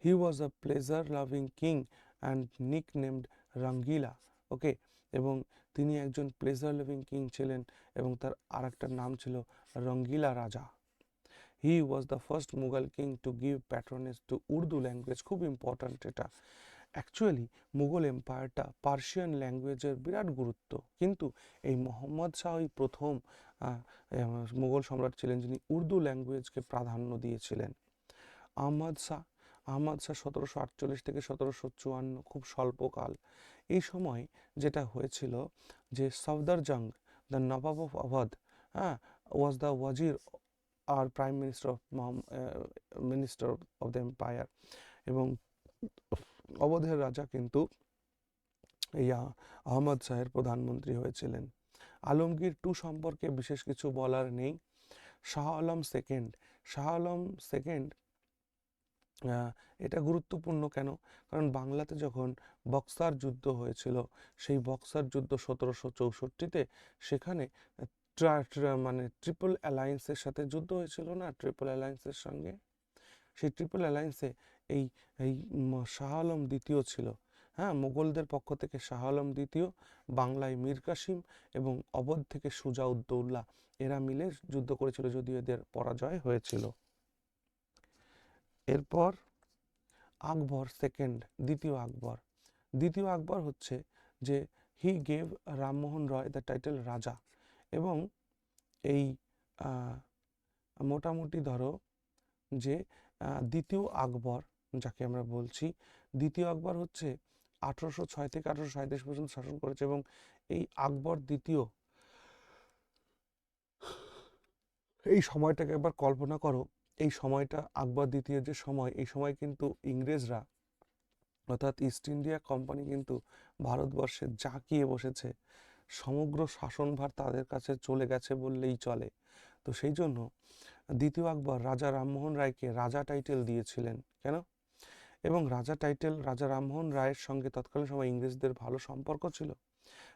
A: He was a pleasure loving king and nicknamed Rangila. Okay, এবং তিনি একজন প্লেজার লাভিং কিং ছিলেন এবং তার আর একটা নাম ছিল Rangila Raja. He was the first Mughal king to give patronage to Urdu language. খুব ইম্পর্ট্যান্ট এটা। অ্যাকচুয়ালি মুঘল এম্পায়ারটা পার্সিয়ান ল্যাঙ্গুয়েজের বিরাট গুরুত্ব, কিন্তু এই মোহাম্মদ শাহই প্রথম মুঘল সম্রাট ছিলেন যিনি উর্দু ল্যাঙ্গুয়েজকে প্রাধান্য দিয়েছিলেন। আহমদ শাহ 1748 থেকে 1754, খুব স্বল্পকাল। এই সময় যেটা হয়েছিল যে Safdarjung the nawab of Awadh was the wazir or prime minister of the empire, এবং অবধের রাজা কিন্তু এই আহমদ শাহের প্রধানমন্ত্রী হয়েছিলেন। আলমগীর টু সম্পর্কে বিশেষ কিছু বলার নেই। শাহ আলম সেকেন্ড, শাহ আলম সেকেন্ড এটা গুরুত্বপূর্ণ কেন? কারণ বাংলাতে যখন বক্সার যুদ্ধ হয়েছিল সেই বক্সার যুদ্ধ 1764-তে সেখানে মানে ট্রিপল অ্যালায়েন্সের সাথে যুদ্ধ হয়েছিল না, ট্রিপল অ্যালায়েন্সের সঙ্গে। সেই ট্রিপল অ্যালায়েন্সে এই এই শাহ আলম দ্বিতীয় ছিল, হ্যাঁ, মোগলদের পক্ষ থেকে শাহ আলম দ্বিতীয়, বাংলায় মীর কাসিম এবং অবধ থেকে সুজাউদ্দৌলা এরা মিলে যুদ্ধ করেছিল, যদিও এদের পরাজয় হয়েছিল। এরপর আকবর সেকেন্ড, দ্বিতীয় আকবর হচ্ছে যে he gave Rammohan Roy the title রাজা। এবং এই মোটামুটি ধরো যে দ্বিতীয় আকবর যাকে আমরা বলছি, দ্বিতীয় আকবর হচ্ছে 1806 থেকে 1837 পর্যন্ত শাসন করেছে। এবং এই আকবর দ্বিতীয় এই সময়টাকে একবার কল্পনা করো, এই সময়টা আকবর দ্বিতীয় যে সময়, এই সময় কিন্তু ইংরেজরা অর্থাৎ ইস্ট ইন্ডিয়া কোম্পানি কিন্তু ভারতবর্ষে জাঁকিয়ে বসেছে, সমগ্র শাসনভার তাদের কাছে চলে গেছে বললেই চলে। তো সেই জন্য দ্বিতীয় আকবর রাজা রামমোহন রায়কে রাজা টাইটেল দিয়েছিলেন। কেন? এবং রাজা রামমোহন রায়ের সঙ্গে তৎকালীন সময় ইংরেজদের ভালো সম্পর্ক ছিল,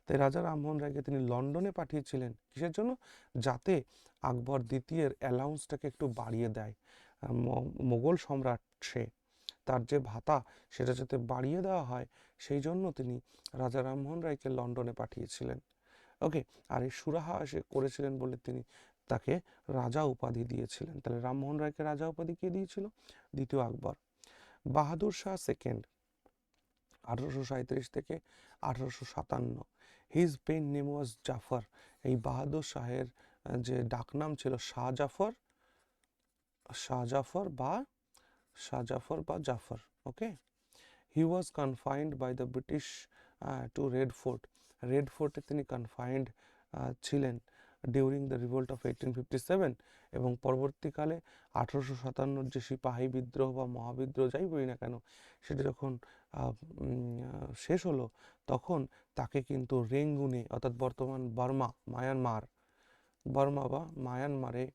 A: তাই রাজা রামমোহন রায়কে তিনি লন্ডনে পাঠিয়েছিলেন। কিসের জন্য? যাতে আকবর দ্বিতীয়ের অ্যালাউন্সটাকে একটু বাড়িয়ে দেয়। মোগল সম্রাট সে, তার যে ভাতা সেটা যাতে বাড়িয়ে দেওয়া হয় সেই জন্য তিনি রাজা রামমোহন রায়কে লন্ডনে পাঠিয়েছিলেন। ওকে, আর এই সুরাহা সে করেছিলেন বলে তিনি তাকে রাজা উপাধি দিয়েছিলেন। তাহলে রামমোহন রায়কে রাজা উপাধি কে দিয়েছিল? দ্বিতীয় আকবর। বাহাদুর শাহ সেকেন্ড 1837 থেকে 1857। His pen name was Zafar. এই বাহাদুর শাহের যে ডাকনাম ছিল শাহজাফর, শাহজাফর বা শাহজাফর বা Zafar. Okay, he was confined by the British to red fort. Red ফোর্টে তিনি কনফাইন্ড ছিলেন ডিউরিং দ্য রিভোল্ট অফ 1857, এবং পরবর্তীকালে 1857 যে সিপাহী বিদ্রোহ বা মহাবিদ্রোহ যাই বলি না কেন, সেটা যখন শেষ হলো, তখন তাকে কিন্তু রেঙ্গুনে, অর্থাৎ বর্তমান বার্মা, বার্মা বা মায়ানমারে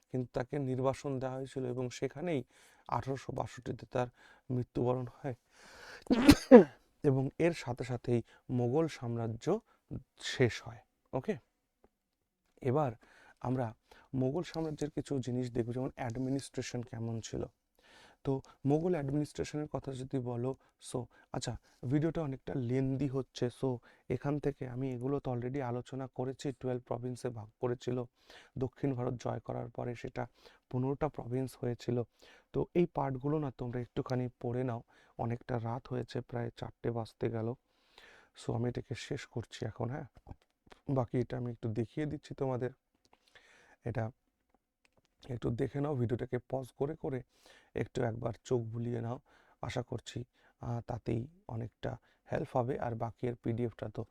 A: কিন্তু তাকে নির্বাসন দেওয়া হয়েছিল, এবং সেখানেই 1862-তে তার মৃত্যুবরণ হয়। এবং এর সাথে সাথেই মোগল সাম্রাজ্য শেষ হয়। ওকে, এবার আমরা মোগল সাম্রাজ্যের কিছু জিনিস দেখব, যেমন অ্যাডমিনিস্ট্রেশন কেমন ছিল। তো মোগল অ্যাডমিনিস্ট্রেশনের কথা যদি বলো, সো আচ্ছা, ভিডিওটা অনেকটা লেন্দি হচ্ছে, সো এখান থেকে আমি এগুলো তো অলরেডি আলোচনা করেছি। 12 প্রভিন্সে ভাগ করেছিল। দক্ষিণ ভারত জয় করার পরে সেটা 15টা প্রভিন্স হয়েছিল। তো এই পার্টগুলো না তোমরা একটুখানি পড়ে নাও। অনেকটা রাত হয়েছে, প্রায় 4টে বাজতে গেল। সো আমি এটাকে শেষ করছি এখন। হ্যাঁ, বাকি এটা আমি একটু দেখিয়ে দিচ্ছি তোমাদের। এটা একটু দেখে নাও, ভিডিওটাকে পজ করে করে একটু একবার চোখ বুলিয়ে নাও। আশা করছি তাতেই অনেকটা হেল্প হবে। আর বাকি এর পিডিএফটা তো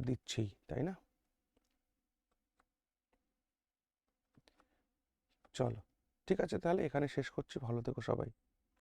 A: দিচ্ছি, তাই না? চলো, ঠিক আছে, তাহলে এখানে শেষ করছি। ভালো থেকো সবাই।